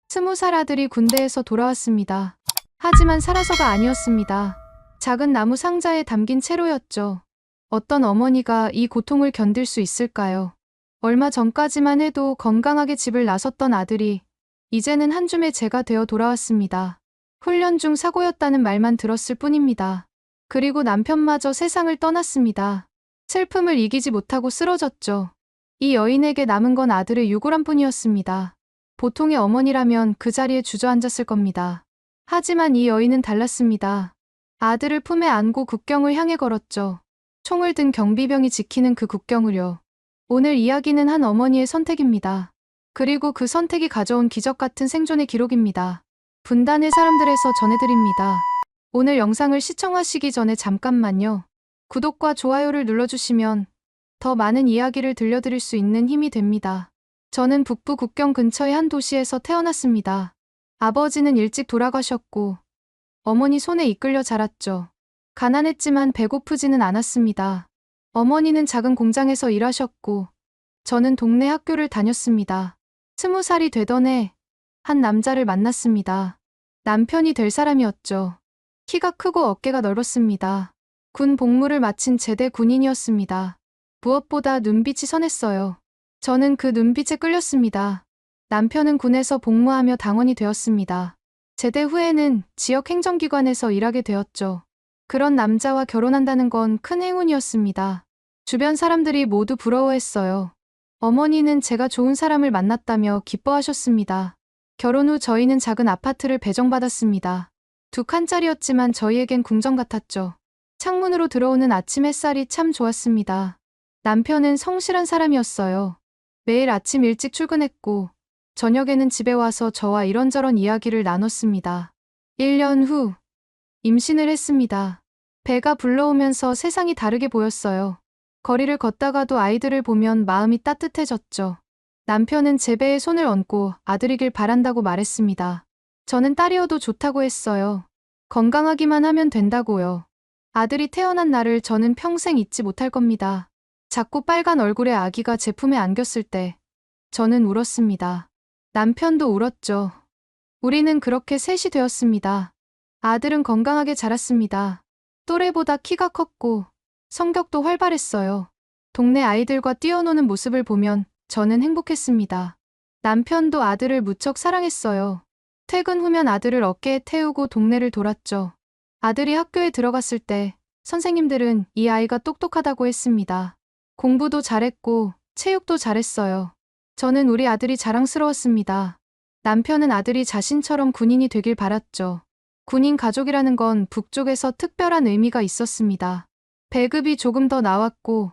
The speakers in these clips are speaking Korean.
20살 아들이 군대에서 돌아왔습니다. 하지만 살아서가 아니었습니다. 작은 나무 상자에 담긴 채로였죠. 어떤 어머니가 이 고통을 견딜 수 있을까요? 얼마 전까지만 해도 건강하게 집을 나섰던 아들이 이제는 한 줌의 재가 되어 돌아왔습니다. 훈련 중 사고였다는 말만 들었을 뿐입니다. 그리고 남편마저 세상을 떠났습니다. 슬픔을 이기지 못하고 쓰러졌죠. 이 여인에게 남은 건 아들의 유골한 뿐이었습니다. 보통의 어머니라면 그 자리에 주저앉았을 겁니다. 하지만 이 여인은 달랐습니다. 아들을 품에 안고 국경을 향해 걸었죠. 총을 든 경비병이 지키는 그 국경을요. 오늘 이야기는 한 어머니의 선택입니다. 그리고 그 선택이 가져온 기적 같은 생존의 기록입니다. 분단의 사람들에서 전해드립니다. 오늘 영상을 시청하시기 전에 잠깐만요. 구독과 좋아요를 눌러주시면 더 많은 이야기를 들려드릴 수 있는 힘이 됩니다. 저는 북부 국경 근처의 한 도시에서 태어났습니다. 아버지는 일찍 돌아가셨고 어머니 손에 이끌려 자랐죠. 가난했지만 배고프지는 않았습니다. 어머니는 작은 공장에서 일하셨고 저는 동네 학교를 다녔습니다. 20살이 되던 해 한 남자를 만났습니다. 남편이 될 사람이었죠. 키가 크고 어깨가 넓었습니다. 군 복무를 마친 제대 군인이었습니다. 무엇보다 눈빛이 선했어요. 저는 그 눈빛에 끌렸습니다. 남편은 군에서 복무하며 당원이 되었습니다. 제대 후에는 지역 행정기관에서 일하게 되었죠. 그런 남자와 결혼한다는 건 큰 행운이었습니다. 주변 사람들이 모두 부러워했어요. 어머니는 제가 좋은 사람을 만났다며 기뻐하셨습니다. 결혼 후 저희는 작은 아파트를 배정받았습니다. 2칸짜리였지만 저희에겐 궁전 같았죠. 창문으로 들어오는 아침 햇살이 참 좋았습니다. 남편은 성실한 사람이었어요. 매일 아침 일찍 출근했고 저녁에는 집에 와서 저와 이런저런 이야기를 나눴습니다. 1년 후 임신을 했습니다. 배가 불러오면서 세상이 다르게 보였어요. 거리를 걷다가도 아이들을 보면 마음이 따뜻해졌죠. 남편은 제 배에 손을 얹고 아들이길 바란다고 말했습니다. 저는 딸이어도 좋다고 했어요. 건강하기만 하면 된다고요. 아들이 태어난 날을 저는 평생 잊지 못할 겁니다. 작고 빨간 얼굴의 아기가 제 품에 안겼을 때 저는 울었습니다. 남편도 울었죠. 우리는 그렇게 셋이 되었습니다. 아들은 건강하게 자랐습니다. 또래보다 키가 컸고 성격도 활발했어요. 동네 아이들과 뛰어노는 모습을 보면 저는 행복했습니다. 남편도 아들을 무척 사랑했어요. 퇴근 후면 아들을 어깨에 태우고 동네를 돌았죠. 아들이 학교에 들어갔을 때 선생님들은 이 아이가 똑똑하다고 했습니다. 공부도 잘했고 체육도 잘했어요. 저는 우리 아들이 자랑스러웠습니다. 남편은 아들이 자신처럼 군인이 되길 바랐죠. 군인 가족이라는 건 북쪽에서 특별한 의미가 있었습니다. 배급이 조금 더 나왔고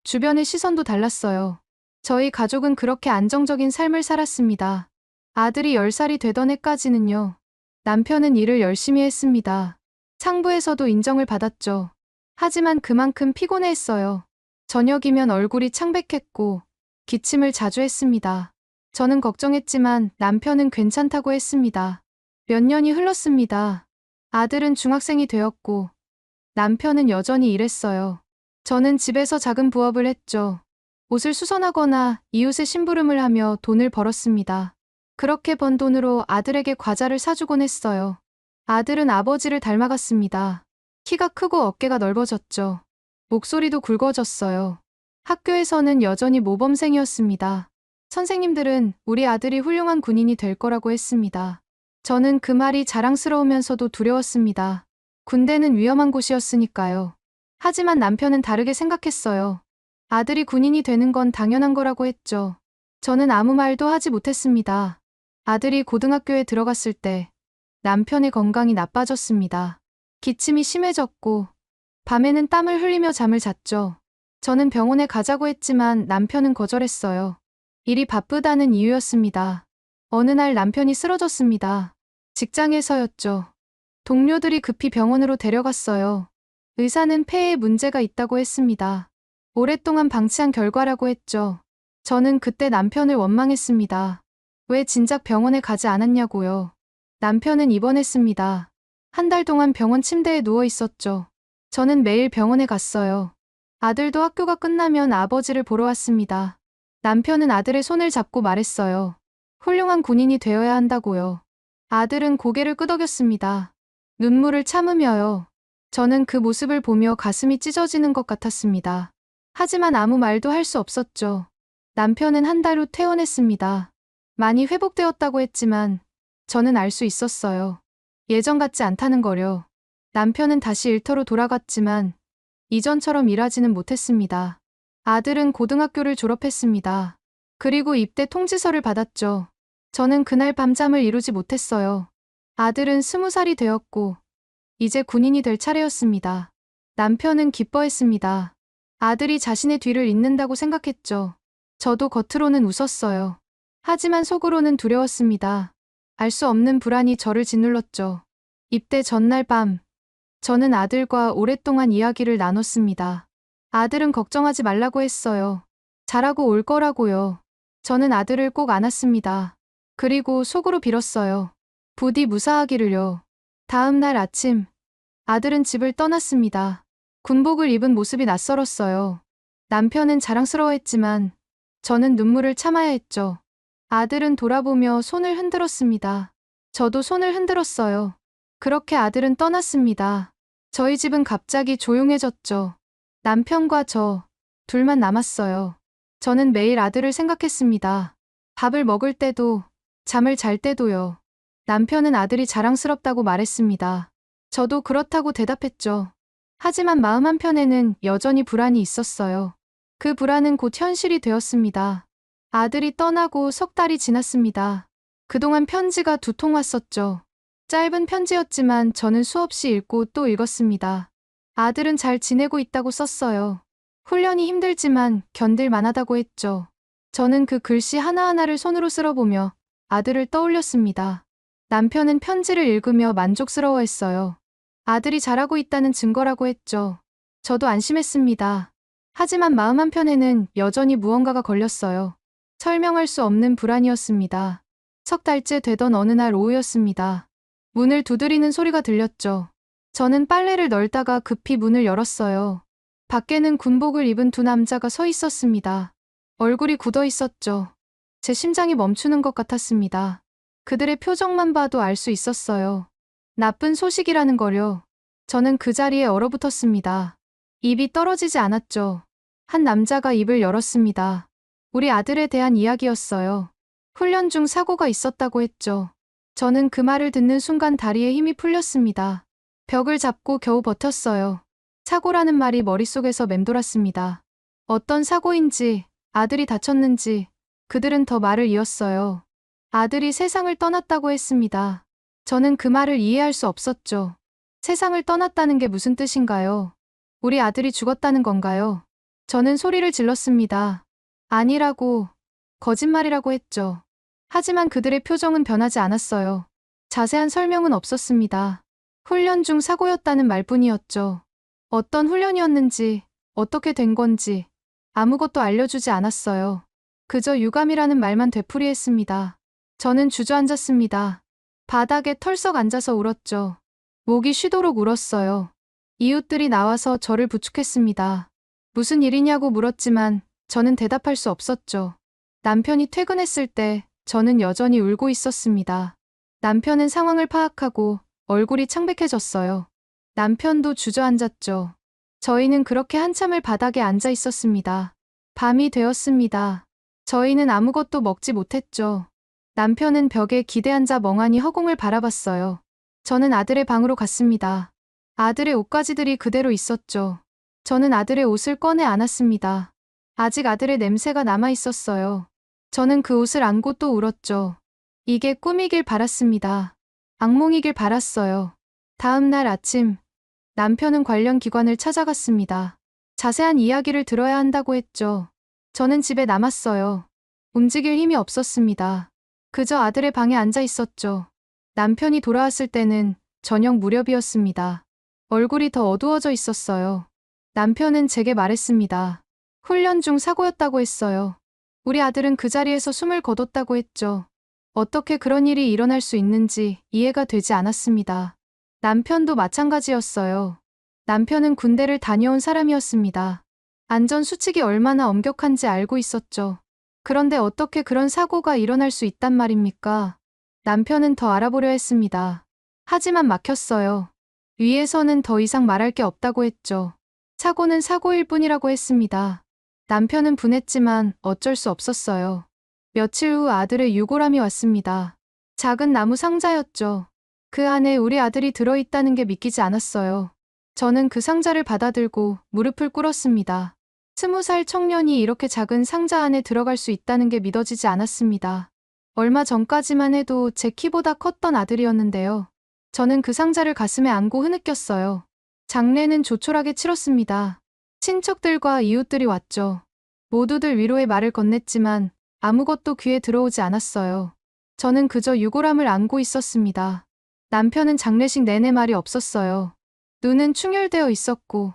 주변의 시선도 달랐어요. 저희 가족은 그렇게 안정적인 삶을 살았습니다. 아들이 10살이 되던 해까지는요. 남편은 일을 열심히 했습니다. 상부에서도 인정을 받았죠. 하지만 그만큼 피곤해했어요. 저녁이면 얼굴이 창백했고 기침을 자주 했습니다. 저는 걱정했지만 남편은 괜찮다고 했습니다. 몇 년이 흘렀습니다. 아들은 중학생이 되었고 남편은 여전히 일했어요. 저는 집에서 작은 부업을 했죠. 옷을 수선하거나 이웃의 심부름을 하며 돈을 벌었습니다. 그렇게 번 돈으로 아들에게 과자를 사주곤 했어요. 아들은 아버지를 닮아갔습니다. 키가 크고 어깨가 넓어졌죠. 목소리도 굵어졌어요. 학교에서는 여전히 모범생이었습니다. 선생님들은 우리 아들이 훌륭한 군인이 될 거라고 했습니다. 저는 그 말이 자랑스러우면서도 두려웠습니다. 군대는 위험한 곳이었으니까요. 하지만 남편은 다르게 생각했어요. 아들이 군인이 되는 건 당연한 거라고 했죠. 저는 아무 말도 하지 못했습니다. 아들이 고등학교에 들어갔을 때 남편의 건강이 나빠졌습니다. 기침이 심해졌고 밤에는 땀을 흘리며 잠을 잤죠. 저는 병원에 가자고 했지만 남편은 거절했어요. 일이 바쁘다는 이유였습니다. 어느 날 남편이 쓰러졌습니다. 직장에서였죠. 동료들이 급히 병원으로 데려갔어요. 의사는 폐에 문제가 있다고 했습니다. 오랫동안 방치한 결과라고 했죠. 저는 그때 남편을 원망했습니다. 왜 진작 병원에 가지 않았냐고요. 남편은 입원했습니다. 한 달 동안 병원 침대에 누워 있었죠. 저는 매일 병원에 갔어요. 아들도 학교가 끝나면 아버지를 보러 왔습니다. 남편은 아들의 손을 잡고 말했어요. 훌륭한 군인이 되어야 한다고요. 아들은 고개를 끄덕였습니다. 눈물을 참으며요. 저는 그 모습을 보며 가슴이 찢어지는 것 같았습니다. 하지만 아무 말도 할 수 없었죠. 남편은 한 달 후 퇴원했습니다. 많이 회복되었다고 했지만 저는 알 수 있었어요. 예전 같지 않다는 거요. 남편은 다시 일터로 돌아갔지만 이전처럼 일하지는 못했습니다. 아들은 고등학교를 졸업했습니다. 그리고 입대 통지서를 받았죠. 저는 그날 밤잠을 이루지 못했어요. 아들은 20살이 되었고 이제 군인이 될 차례였습니다. 남편은 기뻐했습니다. 아들이 자신의 뒤를 잇는다고 생각했죠. 저도 겉으로는 웃었어요. 하지만 속으로는 두려웠습니다. 알 수 없는 불안이 저를 짓눌렀죠. 입대 전날 밤, 저는 아들과 오랫동안 이야기를 나눴습니다. 아들은 걱정하지 말라고 했어요. 잘하고 올 거라고요. 저는 아들을 꼭 안았습니다. 그리고 속으로 빌었어요. 부디 무사하기를요. 다음 날 아침, 아들은 집을 떠났습니다. 군복을 입은 모습이 낯설었어요. 남편은 자랑스러워했지만 저는 눈물을 참아야 했죠. 아들은 돌아보며 손을 흔들었습니다. 저도 손을 흔들었어요. 그렇게 아들은 떠났습니다. 저희 집은 갑자기 조용해졌죠. 남편과 저, 둘만 남았어요. 저는 매일 아들을 생각했습니다. 밥을 먹을 때도, 잠을 잘 때도요. 남편은 아들이 자랑스럽다고 말했습니다. 저도 그렇다고 대답했죠. 하지만 마음 한편에는 여전히 불안이 있었어요. 그 불안은 곧 현실이 되었습니다. 아들이 떠나고 석 달이 지났습니다. 그동안 편지가 2통 왔었죠. 짧은 편지였지만 저는 수없이 읽고 또 읽었습니다. 아들은 잘 지내고 있다고 썼어요. 훈련이 힘들지만 견딜 만하다고 했죠. 저는 그 글씨 하나하나를 손으로 쓸어보며 아들을 떠올렸습니다. 남편은 편지를 읽으며 만족스러워했어요. 아들이 잘하고 있다는 증거라고 했죠. 저도 안심했습니다. 하지만 마음 한편에는 여전히 무언가가 걸렸어요. 설명할 수 없는 불안이었습니다. 석 달째 되던 어느 날 오후였습니다. 문을 두드리는 소리가 들렸죠. 저는 빨래를 널다가 급히 문을 열었어요. 밖에는 군복을 입은 2 남자가 서 있었습니다. 얼굴이 굳어 있었죠. 제 심장이 멈추는 것 같았습니다. 그들의 표정만 봐도 알 수 있었어요. 나쁜 소식이라는 거요. 저는 그 자리에 얼어붙었습니다. 입이 떨어지지 않았죠. 한 남자가 입을 열었습니다. 우리 아들에 대한 이야기였어요. 훈련 중 사고가 있었다고 했죠. 저는 그 말을 듣는 순간 다리에 힘이 풀렸습니다. 벽을 잡고 겨우 버텼어요. 사고라는 말이 머릿속에서 맴돌았습니다. 어떤 사고인지, 아들이 다쳤는지, 그들은 더 말을 이었어요. 아들이 세상을 떠났다고 했습니다. 저는 그 말을 이해할 수 없었죠. 세상을 떠났다는 게 무슨 뜻인가요? 우리 아들이 죽었다는 건가요? 저는 소리를 질렀습니다. 아니라고, 거짓말이라고 했죠. 하지만 그들의 표정은 변하지 않았어요. 자세한 설명은 없었습니다. 훈련 중 사고였다는 말뿐이었죠. 어떤 훈련이었는지, 어떻게 된 건지 아무것도 알려주지 않았어요. 그저 유감이라는 말만 되풀이했습니다. 저는 주저앉았습니다. 바닥에 털썩 앉아서 울었죠. 목이 쉬도록 울었어요. 이웃들이 나와서 저를 부축했습니다. 무슨 일이냐고 물었지만 저는 대답할 수 없었죠. 남편이 퇴근했을 때 저는 여전히 울고 있었습니다. 남편은 상황을 파악하고 얼굴이 창백해졌어요. 남편도 주저앉았죠. 저희는 그렇게 한참을 바닥에 앉아 있었습니다. 밤이 되었습니다. 저희는 아무것도 먹지 못했죠. 남편은 벽에 기대앉아 멍하니 허공을 바라봤어요. 저는 아들의 방으로 갔습니다. 아들의 옷가지들이 그대로 있었죠. 저는 아들의 옷을 꺼내 안았습니다. 아직 아들의 냄새가 남아 있었어요. 저는 그 옷을 안고 또 울었죠. 이게 꿈이길 바랐습니다. 악몽이길 바랐어요. 다음 날 아침, 남편은 관련 기관을 찾아갔습니다. 자세한 이야기를 들어야 한다고 했죠. 저는 집에 남았어요. 움직일 힘이 없었습니다. 그저 아들의 방에 앉아 있었죠. 남편이 돌아왔을 때는 저녁 무렵이었습니다. 얼굴이 더 어두워져 있었어요. 남편은 제게 말했습니다. 훈련 중 사고였다고 했어요. 우리 아들은 그 자리에서 숨을 거뒀다고 했죠. 어떻게 그런 일이 일어날 수 있는지 이해가 되지 않았습니다. 남편도 마찬가지였어요. 남편은 군대를 다녀온 사람이었습니다. 안전 수칙이 얼마나 엄격한지 알고 있었죠. 그런데 어떻게 그런 사고가 일어날 수 있단 말입니까? 남편은 더 알아보려 했습니다. 하지만 막혔어요. 위에서는 더 이상 말할 게 없다고 했죠. 사고는 사고일 뿐이라고 했습니다. 남편은 분했지만 어쩔 수 없었어요. 며칠 후 아들의 유골함이 왔습니다. 작은 나무 상자였죠. 그 안에 우리 아들이 들어있다는 게 믿기지 않았어요. 저는 그 상자를 받아들고 무릎을 꿇었습니다. 20살 청년이 이렇게 작은 상자 안에 들어갈 수 있다는 게 믿어지지 않았습니다. 얼마 전까지만 해도 제 키보다 컸던 아들이었는데요. 저는 그 상자를 가슴에 안고 흐느꼈어요. 장례는 조촐하게 치렀습니다. 친척들과 이웃들이 왔죠. 모두들 위로의 말을 건넸지만 아무것도 귀에 들어오지 않았어요. 저는 그저 유골함을 안고 있었습니다. 남편은 장례식 내내 말이 없었어요. 눈은 충혈되어 있었고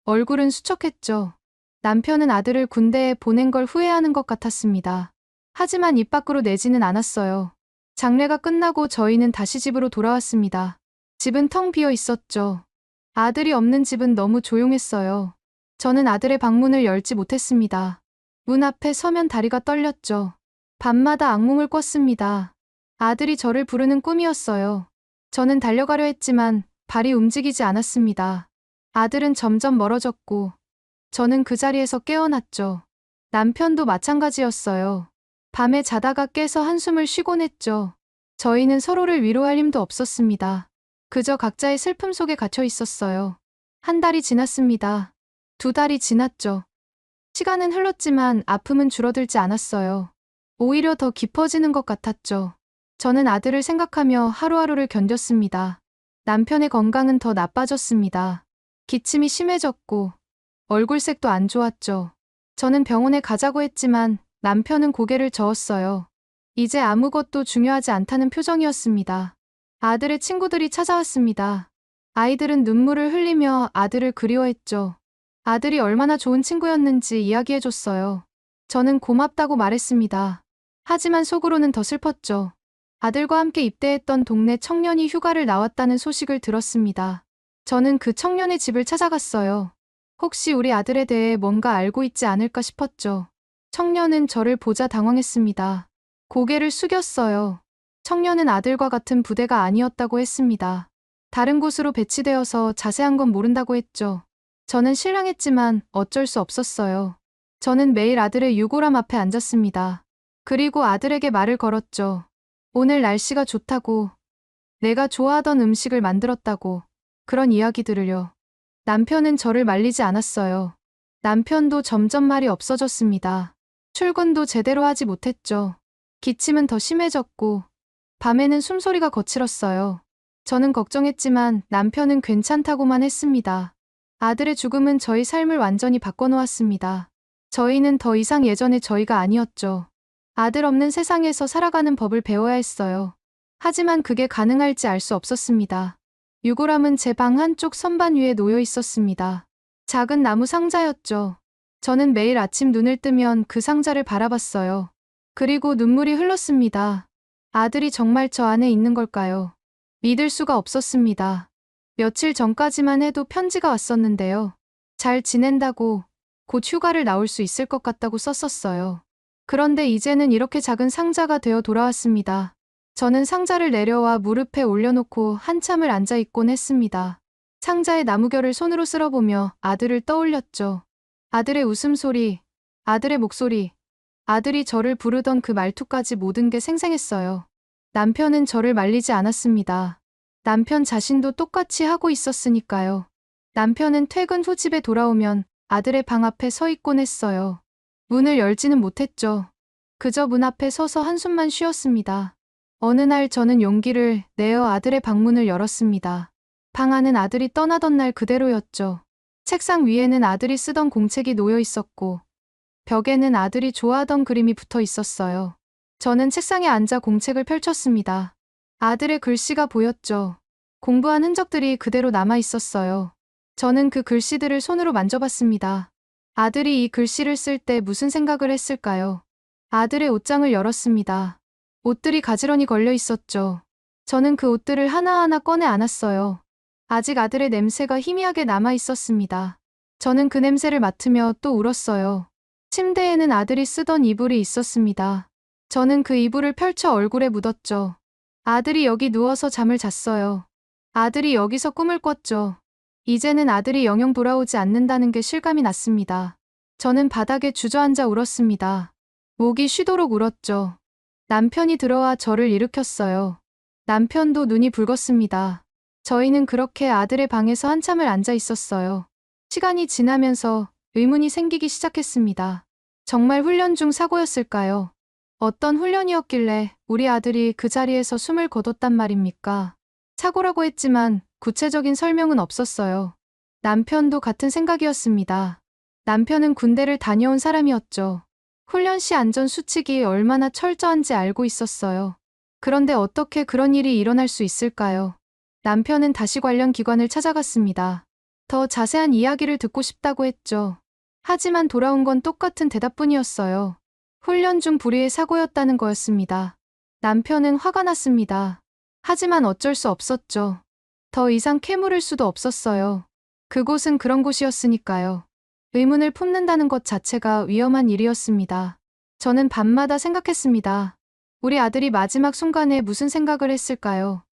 얼굴은 수척했죠. 남편은 아들을 군대에 보낸 걸 후회하는 것 같았습니다. 하지만 입 밖으로 내지는 않았어요. 장례가 끝나고 저희는 다시 집으로 돌아왔습니다. 집은 텅 비어 있었죠. 아들이 없는 집은 너무 조용했어요. 저는 아들의 방문을 열지 못했습니다. 문 앞에 서면 다리가 떨렸죠. 밤마다 악몽을 꿨습니다. 아들이 저를 부르는 꿈이었어요. 저는 달려가려 했지만 발이 움직이지 않았습니다. 아들은 점점 멀어졌고 저는 그 자리에서 깨어났죠. 남편도 마찬가지였어요. 밤에 자다가 깨서 한숨을 쉬곤 했죠. 저희는 서로를 위로할 힘도 없었습니다. 그저 각자의 슬픔 속에 갇혀 있었어요. 한 달이 지났습니다. 2달이 지났죠. 시간은 흘렀지만 아픔은 줄어들지 않았어요. 오히려 더 깊어지는 것 같았죠. 저는 아들을 생각하며 하루하루를 견뎠습니다. 남편의 건강은 더 나빠졌습니다. 기침이 심해졌고 얼굴색도 안 좋았죠. 저는 병원에 가자고 했지만 남편은 고개를 저었어요. 이제 아무것도 중요하지 않다는 표정이었습니다. 아들의 친구들이 찾아왔습니다. 아이들은 눈물을 흘리며 아들을 그리워했죠. 아들이 얼마나 좋은 친구였는지 이야기해줬어요. 저는 고맙다고 말했습니다. 하지만 속으로는 더 슬펐죠. 아들과 함께 입대했던 동네 청년이 휴가를 나왔다는 소식을 들었습니다. 저는 그 청년의 집을 찾아갔어요. 혹시 우리 아들에 대해 뭔가 알고 있지 않을까 싶었죠. 청년은 저를 보자 당황했습니다. 고개를 숙였어요. 청년은 아들과 같은 부대가 아니었다고 했습니다. 다른 곳으로 배치되어서 자세한 건 모른다고 했죠. 저는 실랑했지만 어쩔 수 없었어요. 저는 매일 아들의 유골함 앞에 앉았습니다. 그리고 아들에게 말을 걸었죠. 오늘 날씨가 좋다고, 내가 좋아하던 음식을 만들었다고, 그런 이야기들을요. 남편은 저를 말리지 않았어요. 남편도 점점 말이 없어졌습니다. 출근도 제대로 하지 못했죠. 기침은 더 심해졌고, 밤에는 숨소리가 거칠었어요. 저는 걱정했지만 남편은 괜찮다고만 했습니다. 아들의 죽음은 저희 삶을 완전히 바꿔놓았습니다. 저희는 더 이상 예전의 저희가 아니었죠. 아들 없는 세상에서 살아가는 법을 배워야 했어요. 하지만 그게 가능할지 알 수 없었습니다. 유골함은 제 방 한쪽 선반 위에 놓여 있었습니다. 작은 나무 상자였죠. 저는 매일 아침 눈을 뜨면 그 상자를 바라봤어요. 그리고 눈물이 흘렀습니다. 아들이 정말 저 안에 있는 걸까요? 믿을 수가 없었습니다. 며칠 전까지만 해도 편지가 왔었는데요. 잘 지낸다고, 곧 휴가를 나올 수 있을 것 같다고 썼었어요. 그런데 이제는 이렇게 작은 상자가 되어 돌아왔습니다. 저는 상자를 내려와 무릎에 올려놓고 한참을 앉아 있곤 했습니다. 상자의 나무결을 손으로 쓸어보며 아들을 떠올렸죠. 아들의 웃음소리, 아들의 목소리, 아들이 저를 부르던 그 말투까지 모든 게 생생했어요. 남편은 저를 말리지 않았습니다. 남편 자신도 똑같이 하고 있었으니까요. 남편은 퇴근 후 집에 돌아오면 아들의 방 앞에 서 있곤 했어요. 문을 열지는 못했죠. 그저 문 앞에 서서 한숨만 쉬었습니다. 어느 날 저는 용기를 내어 아들의 방문을 열었습니다. 방 안은 아들이 떠나던 날 그대로였죠. 책상 위에는 아들이 쓰던 공책이 놓여 있었고 벽에는 아들이 좋아하던 그림이 붙어 있었어요. 저는 책상에 앉아 공책을 펼쳤습니다. 아들의 글씨가 보였죠. 공부한 흔적들이 그대로 남아 있었어요. 저는 그 글씨들을 손으로 만져봤습니다. 아들이 이 글씨를 쓸 때 무슨 생각을 했을까요? 아들의 옷장을 열었습니다. 옷들이 가지런히 걸려 있었죠. 저는 그 옷들을 하나하나 꺼내 안았어요. 아직 아들의 냄새가 희미하게 남아 있었습니다. 저는 그 냄새를 맡으며 또 울었어요. 침대에는 아들이 쓰던 이불이 있었습니다. 저는 그 이불을 펼쳐 얼굴에 묻었죠. 아들이 여기 누워서 잠을 잤어요. 아들이 여기서 꿈을 꿨죠. 이제는 아들이 영영 돌아오지 않는다는 게 실감이 났습니다. 저는 바닥에 주저앉아 울었습니다. 목이 쉬도록 울었죠. 남편이 들어와 저를 일으켰어요. 남편도 눈이 붉었습니다. 저희는 그렇게 아들의 방에서 한참을 앉아 있었어요. 시간이 지나면서 의문이 생기기 시작했습니다. 정말 훈련 중 사고였을까요? 어떤 훈련이었길래 우리 아들이 그 자리에서 숨을 거뒀단 말입니까? 사고라고 했지만 구체적인 설명은 없었어요. 남편도 같은 생각이었습니다. 남편은 군대를 다녀온 사람이었죠. 훈련 시 안전 수칙이 얼마나 철저한지 알고 있었어요. 그런데 어떻게 그런 일이 일어날 수 있을까요? 남편은 다시 관련 기관을 찾아갔습니다. 더 자세한 이야기를 듣고 싶다고 했죠. 하지만 돌아온 건 똑같은 대답뿐이었어요. 훈련 중 불의의 사고였다는 거였습니다. 남편은 화가 났습니다. 하지만 어쩔 수 없었죠. 더 이상 캐물을 수도 없었어요. 그곳은 그런 곳이었으니까요. 의문을 품는다는 것 자체가 위험한 일이었습니다. 저는 밤마다 생각했습니다. 우리 아들이 마지막 순간에 무슨 생각을 했을까요?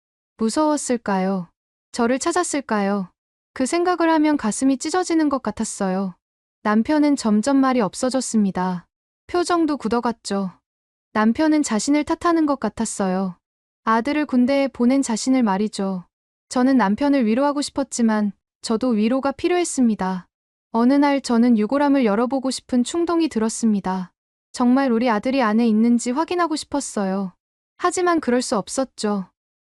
무서웠을까요? 저를 찾았을까요? 그 생각을 하면 가슴이 찢어지는 것 같았어요. 남편은 점점 말이 없어졌습니다. 표정도 굳어갔죠. 남편은 자신을 탓하는 것 같았어요. 아들을 군대에 보낸 자신을 말이죠. 저는 남편을 위로하고 싶었지만 저도 위로가 필요했습니다. 어느 날 저는 유골함을 열어보고 싶은 충동이 들었습니다. 정말 우리 아들이 안에 있는지 확인하고 싶었어요. 하지만 그럴 수 없었죠.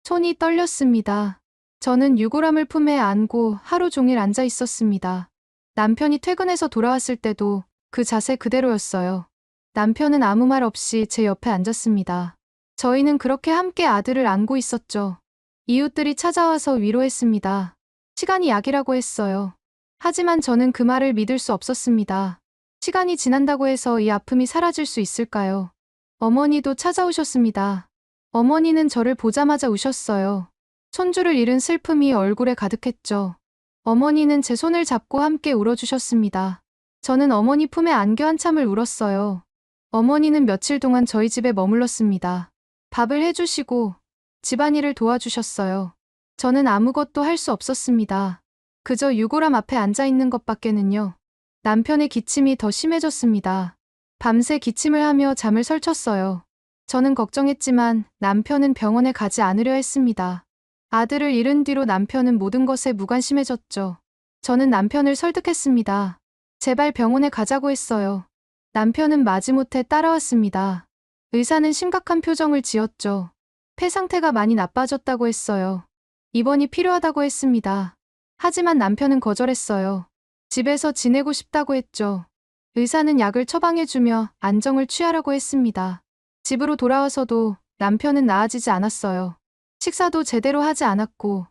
손이 떨렸습니다. 저는 유골함을 품에 안고 하루 종일 앉아 있었습니다. 남편이 퇴근해서 돌아왔을 때도 그 자세 그대로였어요. 남편은 아무 말 없이 제 옆에 앉았습니다. 저희는 그렇게 함께 아들을 안고 있었죠. 이웃들이 찾아와서 위로했습니다. 시간이 약이라고 했어요. 하지만 저는 그 말을 믿을 수 없었습니다. 시간이 지난다고 해서 이 아픔이 사라질 수 있을까요? 어머니도 찾아오셨습니다. 어머니는 저를 보자마자 우셨어요. 손주를 잃은 슬픔이 얼굴에 가득했죠. 어머니는 제 손을 잡고 함께 울어주셨습니다. 저는 어머니 품에 안겨 한참을 울었어요. 어머니는 며칠 동안 저희 집에 머물렀습니다. 밥을 해주시고 집안일을 도와주셨어요. 저는 아무것도 할 수 없었습니다. 그저 유골함 앞에 앉아 있는 것밖에는요. 남편의 기침이 더 심해졌습니다. 밤새 기침을 하며 잠을 설쳤어요. 저는 걱정했지만 남편은 병원에 가지 않으려 했습니다. 아들을 잃은 뒤로 남편은 모든 것에 무관심해졌죠. 저는 남편을 설득했습니다. 제발 병원에 가자고 했어요. 남편은 마지못해 따라왔습니다. 의사는 심각한 표정을 지었죠. 폐 상태가 많이 나빠졌다고 했어요. 입원이 필요하다고 했습니다. 하지만 남편은 거절했어요. 집에서 지내고 싶다고 했죠. 의사는 약을 처방해주며 안정을 취하라고 했습니다. 집으로 돌아와서도 남편은 나아지지 않았어요. 식사도 제대로 하지 않았고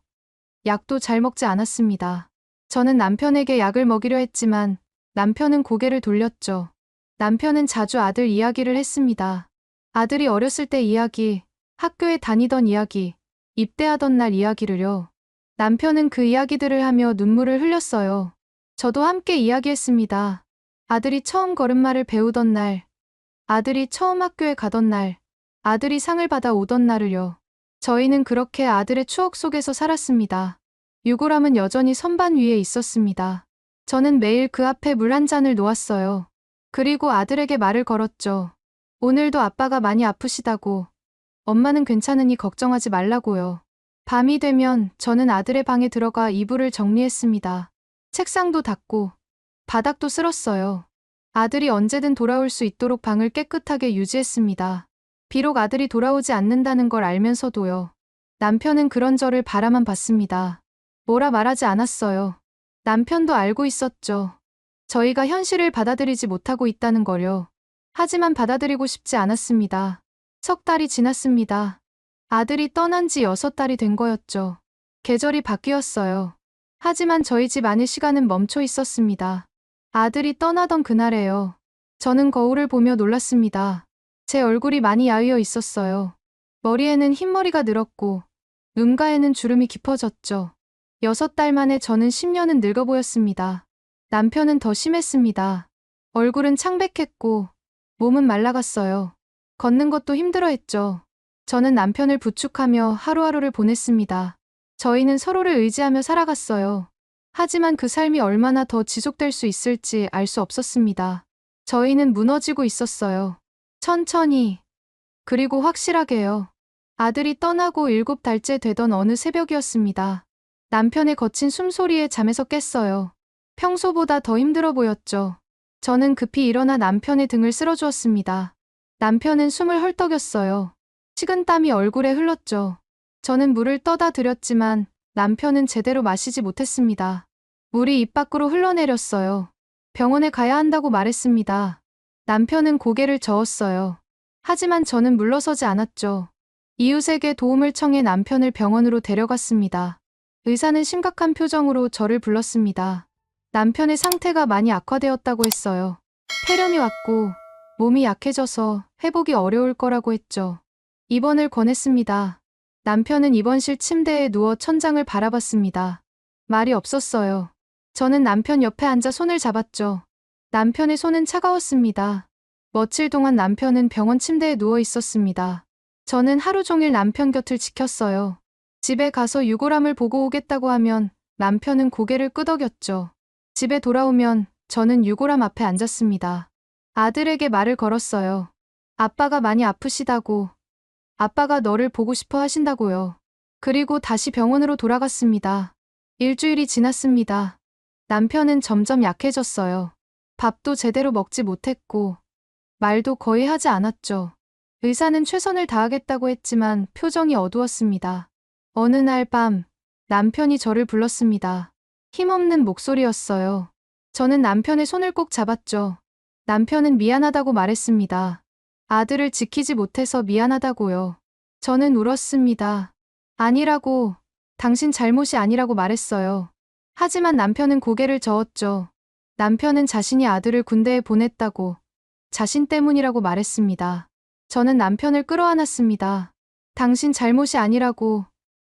약도 잘 먹지 않았습니다. 저는 남편에게 약을 먹이려 했지만 남편은 고개를 돌렸죠. 남편은 자주 아들 이야기를 했습니다. 아들이 어렸을 때 이야기, 학교에 다니던 이야기, 입대하던 날 이야기를요. 남편은 그 이야기들을 하며 눈물을 흘렸어요. 저도 함께 이야기했습니다. 아들이 처음 걸음마를 배우던 날, 아들이 처음 학교에 가던 날, 아들이 상을 받아 오던 날을요. 저희는 그렇게 아들의 추억 속에서 살았습니다. 유골함은 여전히 선반 위에 있었습니다. 저는 매일 그 앞에 물 한 잔을 놓았어요. 그리고 아들에게 말을 걸었죠. 오늘도 아빠가 많이 아프시다고. 엄마는 괜찮으니 걱정하지 말라고요. 밤이 되면 저는 아들의 방에 들어가 이불을 정리했습니다. 책상도 닦고 바닥도 쓸었어요. 아들이 언제든 돌아올 수 있도록 방을 깨끗하게 유지했습니다. 비록 아들이 돌아오지 않는다는 걸 알면서도요. 남편은 그런 저를 바라만 봤습니다. 뭐라 말하지 않았어요. 남편도 알고 있었죠. 저희가 현실을 받아들이지 못하고 있다는 걸요. 하지만 받아들이고 싶지 않았습니다. 석 달이 지났습니다. 아들이 떠난 지 6달이 된 거였죠. 계절이 바뀌었어요. 하지만 저희 집 안의 시간은 멈춰 있었습니다. 아들이 떠나던 그날에요. 저는 거울을 보며 놀랐습니다. 제 얼굴이 많이 야위어 있었어요. 머리에는 흰머리가 늘었고 눈가에는 주름이 깊어졌죠. 6달 만에 저는 10년은 늙어 보였습니다. 남편은 더 심했습니다. 얼굴은 창백했고 몸은 말라갔어요. 걷는 것도 힘들어했죠. 저는 남편을 부축하며 하루하루를 보냈습니다. 저희는 서로를 의지하며 살아갔어요. 하지만 그 삶이 얼마나 더 지속될 수 있을지 알 수 없었습니다. 저희는 무너지고 있었어요. 천천히, 그리고 확실하게요. 아들이 떠나고 7달째 되던 어느 새벽이었습니다. 남편의 거친 숨소리에 잠에서 깼어요. 평소보다 더 힘들어 보였죠. 저는 급히 일어나 남편의 등을 쓸어주었습니다. 남편은 숨을 헐떡였어요. 식은땀이 얼굴에 흘렀죠. 저는 물을 떠다 드렸지만 남편은 제대로 마시지 못했습니다. 물이 입 밖으로 흘러내렸어요. 병원에 가야 한다고 말했습니다. 남편은 고개를 저었어요. 하지만 저는 물러서지 않았죠. 이웃에게 도움을 청해 남편을 병원으로 데려갔습니다. 의사는 심각한 표정으로 저를 불렀습니다. 남편의 상태가 많이 악화되었다고 했어요. 폐렴이 왔고 몸이 약해져서 회복이 어려울 거라고 했죠. 입원을 권했습니다. 남편은 입원실 침대에 누워 천장을 바라봤습니다. 말이 없었어요. 저는 남편 옆에 앉아 손을 잡았죠. 남편의 손은 차가웠습니다. 며칠 동안 남편은 병원 침대에 누워 있었습니다. 저는 하루 종일 남편 곁을 지켰어요. 집에 가서 유골함을 보고 오겠다고 하면 남편은 고개를 끄덕였죠. 집에 돌아오면 저는 유골함 앞에 앉았습니다. 아들에게 말을 걸었어요. 아빠가 많이 아프시다고. 아빠가 너를 보고 싶어 하신다고요. 그리고 다시 병원으로 돌아갔습니다. 일주일이 지났습니다. 남편은 점점 약해졌어요. 밥도 제대로 먹지 못했고 말도 거의 하지 않았죠. 의사는 최선을 다하겠다고 했지만 표정이 어두웠습니다. 어느 날 밤 남편이 저를 불렀습니다. 힘없는 목소리였어요. 저는 남편의 손을 꼭 잡았죠. 남편은 미안하다고 말했습니다. 아들을 지키지 못해서 미안하다고요. 저는 울었습니다. 아니라고, 당신 잘못이 아니라고 말했어요. 하지만 남편은 고개를 저었죠. 남편은 자신이 아들을 군대에 보냈다고, 자신 때문이라고 말했습니다. 저는 남편을 끌어안았습니다. 당신 잘못이 아니라고,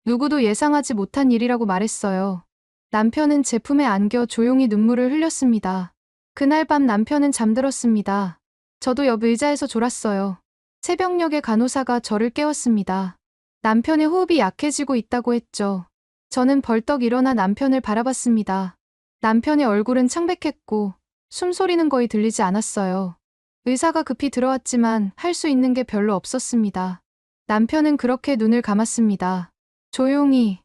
누구도 예상하지 못한 일이라고 말했어요. 남편은 제 품에 안겨 조용히 눈물을 흘렸습니다. 그날 밤 남편은 잠들었습니다. 저도 옆 의자에서 졸았어요. 새벽녘에 간호사가 저를 깨웠습니다. 남편의 호흡이 약해지고 있다고 했죠. 저는 벌떡 일어나 남편을 바라봤습니다. 남편의 얼굴은 창백했고 숨소리는 거의 들리지 않았어요. 의사가 급히 들어왔지만 할 수 있는 게 별로 없었습니다. 남편은 그렇게 눈을 감았습니다. 조용히,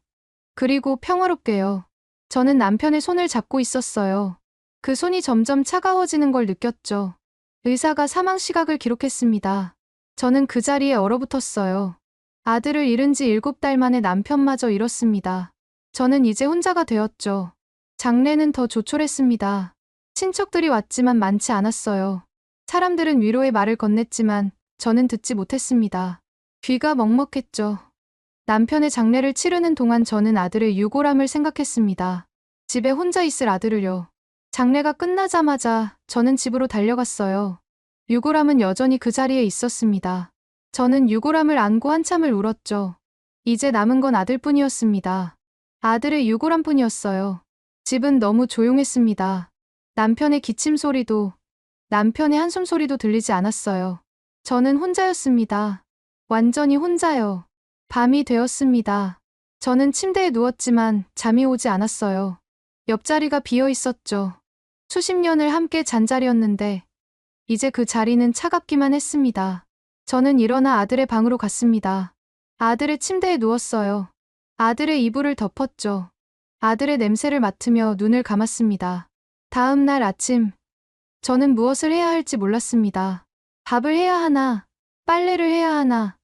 그리고 평화롭게요. 저는 남편의 손을 잡고 있었어요. 그 손이 점점 차가워지는 걸 느꼈죠. 의사가 사망 시각을 기록했습니다. 저는 그 자리에 얼어붙었어요. 아들을 잃은 지 7달 만에 남편마저 잃었습니다. 저는 이제 혼자가 되었죠. 장례는 더 조촐했습니다. 친척들이 왔지만 많지 않았어요. 사람들은 위로의 말을 건넸지만 저는 듣지 못했습니다. 귀가 먹먹했죠. 남편의 장례를 치르는 동안 저는 아들의 유골함을 생각했습니다. 집에 혼자 있을 아들을요. 장례가 끝나자마자 저는 집으로 달려갔어요. 유골함은 여전히 그 자리에 있었습니다. 저는 유골함을 안고 한참을 울었죠. 이제 남은 건 아들뿐이었습니다. 아들의 유골함뿐이었어요. 집은 너무 조용했습니다. 남편의 기침 소리도, 남편의 한숨 소리도 들리지 않았어요. 저는 혼자였습니다. 완전히 혼자요. 밤이 되었습니다. 저는 침대에 누웠지만 잠이 오지 않았어요. 옆자리가 비어 있었죠. 수십 년을 함께 잔 자리였는데 이제 그 자리는 차갑기만 했습니다. 저는 일어나 아들의 방으로 갔습니다. 아들의 침대에 누웠어요. 아들의 이불을 덮었죠. 아들의 냄새를 맡으며 눈을 감았습니다. 다음 날 아침, 저는 무엇을 해야 할지 몰랐습니다. 밥을 해야 하나, 빨래를 해야 하나,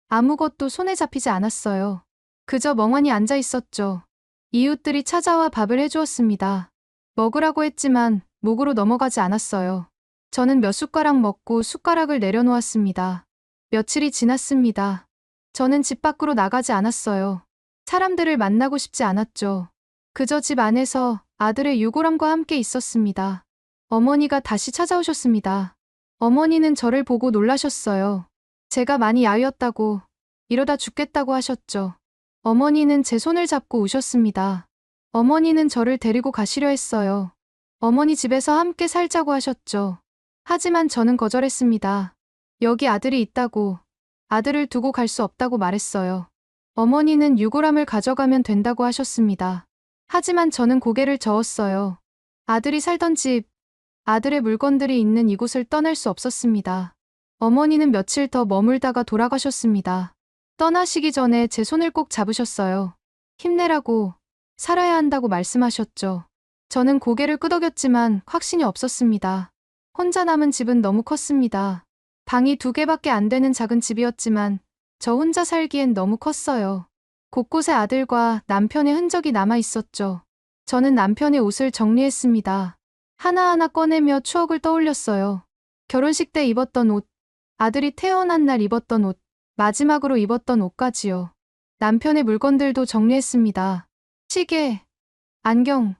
아무것도 손에 잡히지 않았어요. 그저 멍하니 앉아 있었죠. 이웃들이 찾아와 밥을 해주었습니다. 먹으라고 했지만 목으로 넘어가지 않았어요. 저는 몇 숟가락 먹고 숟가락을 내려놓았습니다. 며칠이 지났습니다. 저는 집 밖으로 나가지 않았어요. 사람들을 만나고 싶지 않았죠. 그저 집 안에서 아들의 유골함과 함께 있었습니다. 어머니가 다시 찾아오셨습니다. 어머니는 저를 보고 놀라셨어요. 제가 많이 야위었다고, 이러다 죽겠다고 하셨죠. 어머니는 제 손을 잡고 우셨습니다. 어머니는 저를 데리고 가시려 했어요. 어머니 집에서 함께 살자고 하셨죠. 하지만 저는 거절했습니다. 여기 아들이 있다고, 아들을 두고 갈 수 없다고 말했어요. 어머니는 유골함을 가져가면 된다고 하셨습니다. 하지만 저는 고개를 저었어요. 아들이 살던 집, 아들의 물건들이 있는 이곳을 떠날 수 없었습니다. 어머니는 며칠 더 머물다가 돌아가셨습니다. 떠나시기 전에 제 손을 꼭 잡으셨어요. 힘내라고, 살아야 한다고 말씀하셨죠. 저는 고개를 끄덕였지만 확신이 없었습니다. 혼자 남은 집은 너무 컸습니다. 방이 2개밖에 안 되는 작은 집이었지만 저 혼자 살기엔 너무 컸어요. 곳곳에 아들과 남편의 흔적이 남아 있었죠. 저는 남편의 옷을 정리했습니다. 하나하나 꺼내며 추억을 떠올렸어요. 결혼식 때 입었던 옷, 아들이 태어난 날 입었던 옷, 마지막으로 입었던 옷까지요. 남편의 물건들도 정리했습니다. 시계, 안경,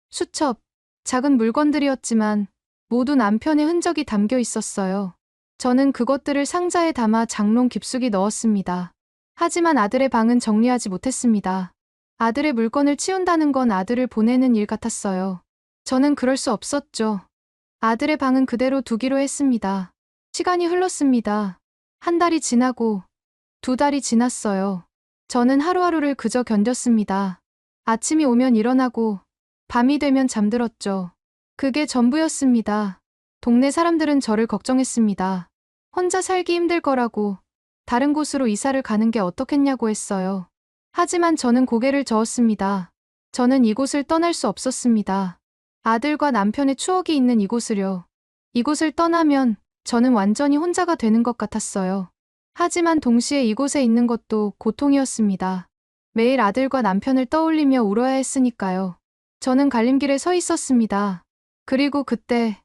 수첩, 작은 물건들이었지만 모두 남편의 흔적이 담겨 있었어요. 저는 그것들을 상자에 담아 장롱 깊숙이 넣었습니다. 하지만 아들의 방은 정리하지 못했습니다. 아들의 물건을 치운다는 건 아들을 보내는 일 같았어요. 저는 그럴 수 없었죠. 아들의 방은 그대로 두기로 했습니다. 시간이 흘렀습니다. 1달이 지나고 2달이 지났어요. 저는 하루하루를 그저 견뎠습니다. 아침이 오면 일어나고 밤이 되면 잠들었죠. 그게 전부였습니다. 동네 사람들은 저를 걱정했습니다. 혼자 살기 힘들 거라고, 다른 곳으로 이사를 가는 게 어떻겠냐고 했어요. 하지만 저는 고개를 저었습니다. 저는 이곳을 떠날 수 없었습니다. 아들과 남편의 추억이 있는 이곳을요. 이곳을 떠나면 저는 완전히 혼자가 되는 것 같았어요. 하지만 동시에 이곳에 있는 것도 고통이었습니다. 매일 아들과 남편을 떠올리며 울어야 했으니까요. 저는 갈림길에 서 있었습니다. 그리고 그때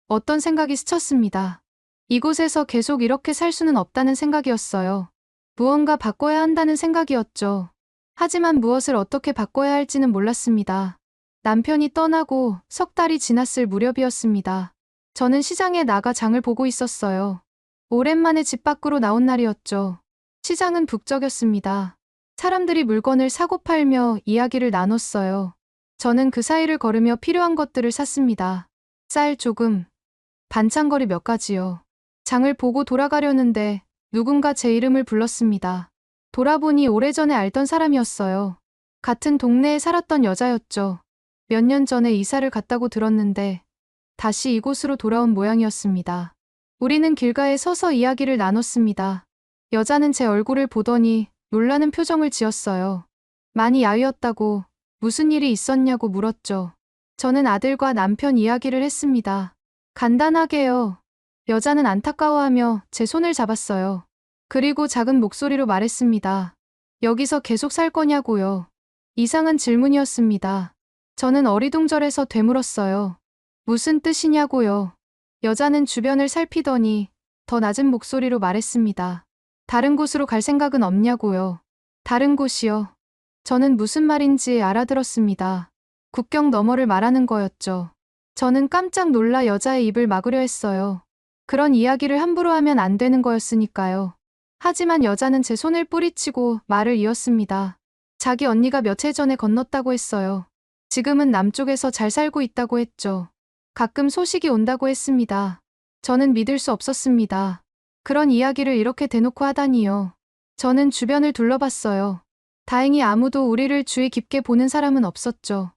어떤 생각이 스쳤습니다. 이곳에서 계속 이렇게 살 수는 없다는 생각이었어요. 무언가 바꿔야 한다는 생각이었죠. 하지만 무엇을 어떻게 바꿔야 할지는 몰랐습니다. 남편이 떠나고 3달이 지났을 무렵이었습니다. 저는 시장에 나가 장을 보고 있었어요. 오랜만에 집 밖으로 나온 날이었죠. 시장은 북적였습니다. 사람들이 물건을 사고 팔며 이야기를 나눴어요. 저는 그 사이를 걸으며 필요한 것들을 샀습니다. 쌀 조금, 반찬거리 몇 가지요. 장을 보고 돌아가려는데 누군가 제 이름을 불렀습니다. 돌아보니 오래전에 알던 사람이었어요. 같은 동네에 살았던 여자였죠. 몇 년 전에 이사를 갔다고 들었는데 다시 이곳으로 돌아온 모양이었습니다. 우리는 길가에 서서 이야기를 나눴습니다. 여자는 제 얼굴을 보더니 놀라는 표정을 지었어요. 많이 야위었다고, 무슨 일이 있었냐고 물었죠. 저는 아들과 남편 이야기를 했습니다. 간단하게요. 여자는 안타까워하며 제 손을 잡았어요. 그리고 작은 목소리로 말했습니다. 여기서 계속 살 거냐고요. 이상한 질문이었습니다. 저는 어리둥절해서 되물었어요. 무슨 뜻이냐고요. 여자는 주변을 살피더니 더 낮은 목소리로 말했습니다. 다른 곳으로 갈 생각은 없냐고요. 다른 곳이요. 저는 무슨 말인지 알아들었습니다. 국경 너머를 말하는 거였죠. 저는 깜짝 놀라 여자의 입을 막으려 했어요. 그런 이야기를 함부로 하면 안 되는 거였으니까요. 하지만 여자는 제 손을 뿌리치고 말을 이었습니다. 자기 언니가 며칠 전에 건넜다고 했어요. 지금은 남쪽에서 잘 살고 있다고 했죠. 가끔 소식이 온다고 했습니다. 저는 믿을 수 없었습니다. 그런 이야기를 이렇게 대놓고 하다니요. 저는 주변을 둘러봤어요. 다행히 아무도 우리를 주의 깊게 보는 사람은 없었죠.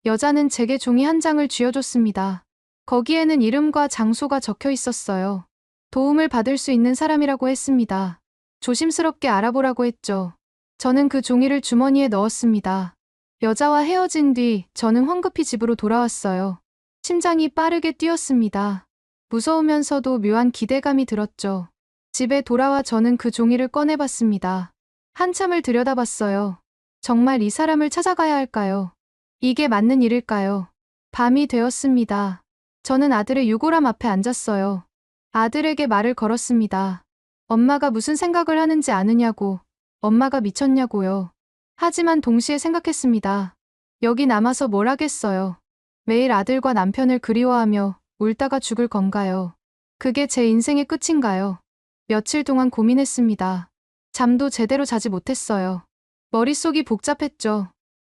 여자는 제게 종이 한 장을 쥐어줬습니다. 거기에는 이름과 장소가 적혀 있었어요. 도움을 받을 수 있는 사람이라고 했습니다. 조심스럽게 알아보라고 했죠. 저는 그 종이를 주머니에 넣었습니다. 여자와 헤어진 뒤 저는 황급히 집으로 돌아왔어요. 심장이 빠르게 뛰었습니다. 무서우면서도 묘한 기대감이 들었죠. 집에 돌아와 저는 그 종이를 꺼내봤습니다. 한참을 들여다봤어요. 정말 이 사람을 찾아가야 할까요? 이게 맞는 일일까요? 밤이 되었습니다. 저는 아들의 유골함 앞에 앉았어요. 아들에게 말을 걸었습니다. 엄마가 무슨 생각을 하는지 아느냐고, 엄마가 미쳤냐고요. 하지만 동시에 생각했습니다. 여기 남아서 뭘 하겠어요. 매일 아들과 남편을 그리워하며 울다가 죽을 건가요? 그게 제 인생의 끝인가요? 며칠 동안 고민했습니다. 잠도 제대로 자지 못했어요. 머릿속이 복잡했죠.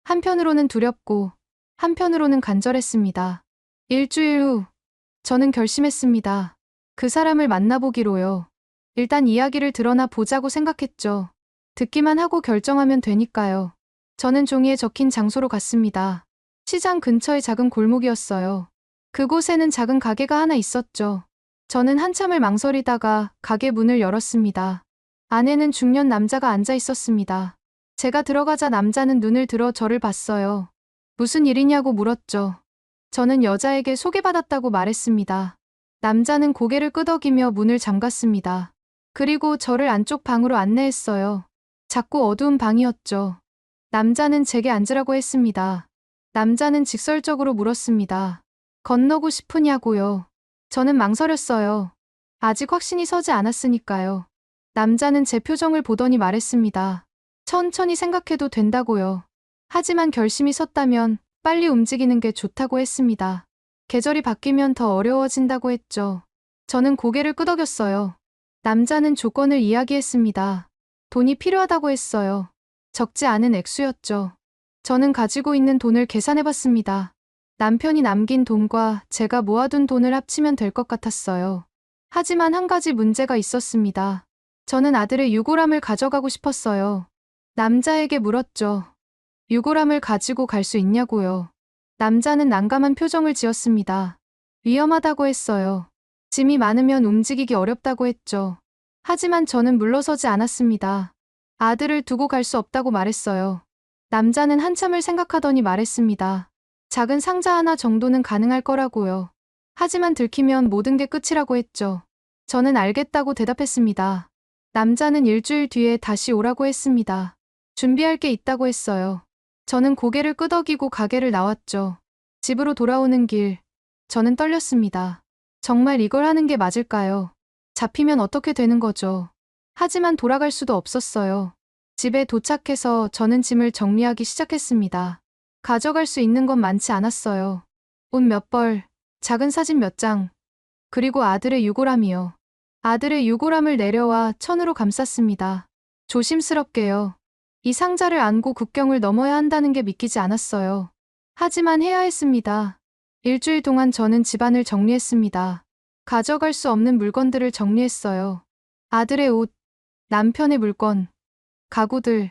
한편으로는 두렵고 한편으로는 간절했습니다. 일주일 후, 저는 결심했습니다. 그 사람을 만나보기로요. 일단 이야기를 들어나 보자고 생각했죠. 듣기만 하고 결정하면 되니까요. 저는 종이에 적힌 장소로 갔습니다. 시장 근처의 작은 골목이었어요. 그곳에는 작은 가게가 하나 있었죠. 저는 한참을 망설이다가 가게 문을 열었습니다. 안에는 중년 남자가 앉아 있었습니다. 제가 들어가자 남자는 눈을 들어 저를 봤어요. 무슨 일이냐고 물었죠. 저는 여자에게 소개받았다고 말했습니다. 남자는 고개를 끄덕이며 문을 잠갔습니다. 그리고 저를 안쪽 방으로 안내했어요. 작고 어두운 방이었죠. 남자는 제게 앉으라고 했습니다. 남자는 직설적으로 물었습니다. 건너고 싶으냐고요. 저는 망설였어요. 아직 확신이 서지 않았으니까요. 남자는 제 표정을 보더니 말했습니다. 천천히 생각해도 된다고요. 하지만 결심이 섰다면 빨리 움직이는 게 좋다고 했습니다. 계절이 바뀌면 더 어려워진다고 했죠. 저는 고개를 끄덕였어요. 남자는 조건을 이야기했습니다. 돈이 필요하다고 했어요. 적지 않은 액수였죠. 저는 가지고 있는 돈을 계산해봤습니다. 남편이 남긴 돈과 제가 모아둔 돈을 합치면 될 것 같았어요. 하지만 한 가지 문제가 있었습니다. 저는 아들의 유골함을 가져가고 싶었어요. 남자에게 물었죠. 유골함을 가지고 갈 수 있냐고요. 남자는 난감한 표정을 지었습니다. 위험하다고 했어요. 짐이 많으면 움직이기 어렵다고 했죠. 하지만 저는 물러서지 않았습니다. 아들을 두고 갈 수 없다고 말했어요. 남자는 한참을 생각하더니 말했습니다. 작은 상자 하나 정도는 가능할 거라고요. 하지만 들키면 모든 게 끝이라고 했죠. 저는 알겠다고 대답했습니다. 남자는 일주일 뒤에 다시 오라고 했습니다. 준비할 게 있다고 했어요. 저는 고개를 끄덕이고 가게를 나왔죠. 집으로 돌아오는 길, 저는 떨렸습니다. 정말 이걸 하는 게 맞을까요? 잡히면 어떻게 되는 거죠? 하지만 돌아갈 수도 없었어요. 집에 도착해서 저는 짐을 정리하기 시작했습니다. 가져갈 수 있는 건 많지 않았어요. 옷 몇 벌, 작은 사진 몇 장, 그리고 아들의 유골함이요. 아들의 유골함을 내려와 천으로 감쌌습니다. 조심스럽게요. 이 상자를 안고 국경을 넘어야 한다는 게 믿기지 않았어요. 하지만 해야 했습니다. 일주일 동안 저는 집안을 정리했습니다. 가져갈 수 없는 물건들을 정리했어요. 아들의 옷, 남편의 물건, 가구들,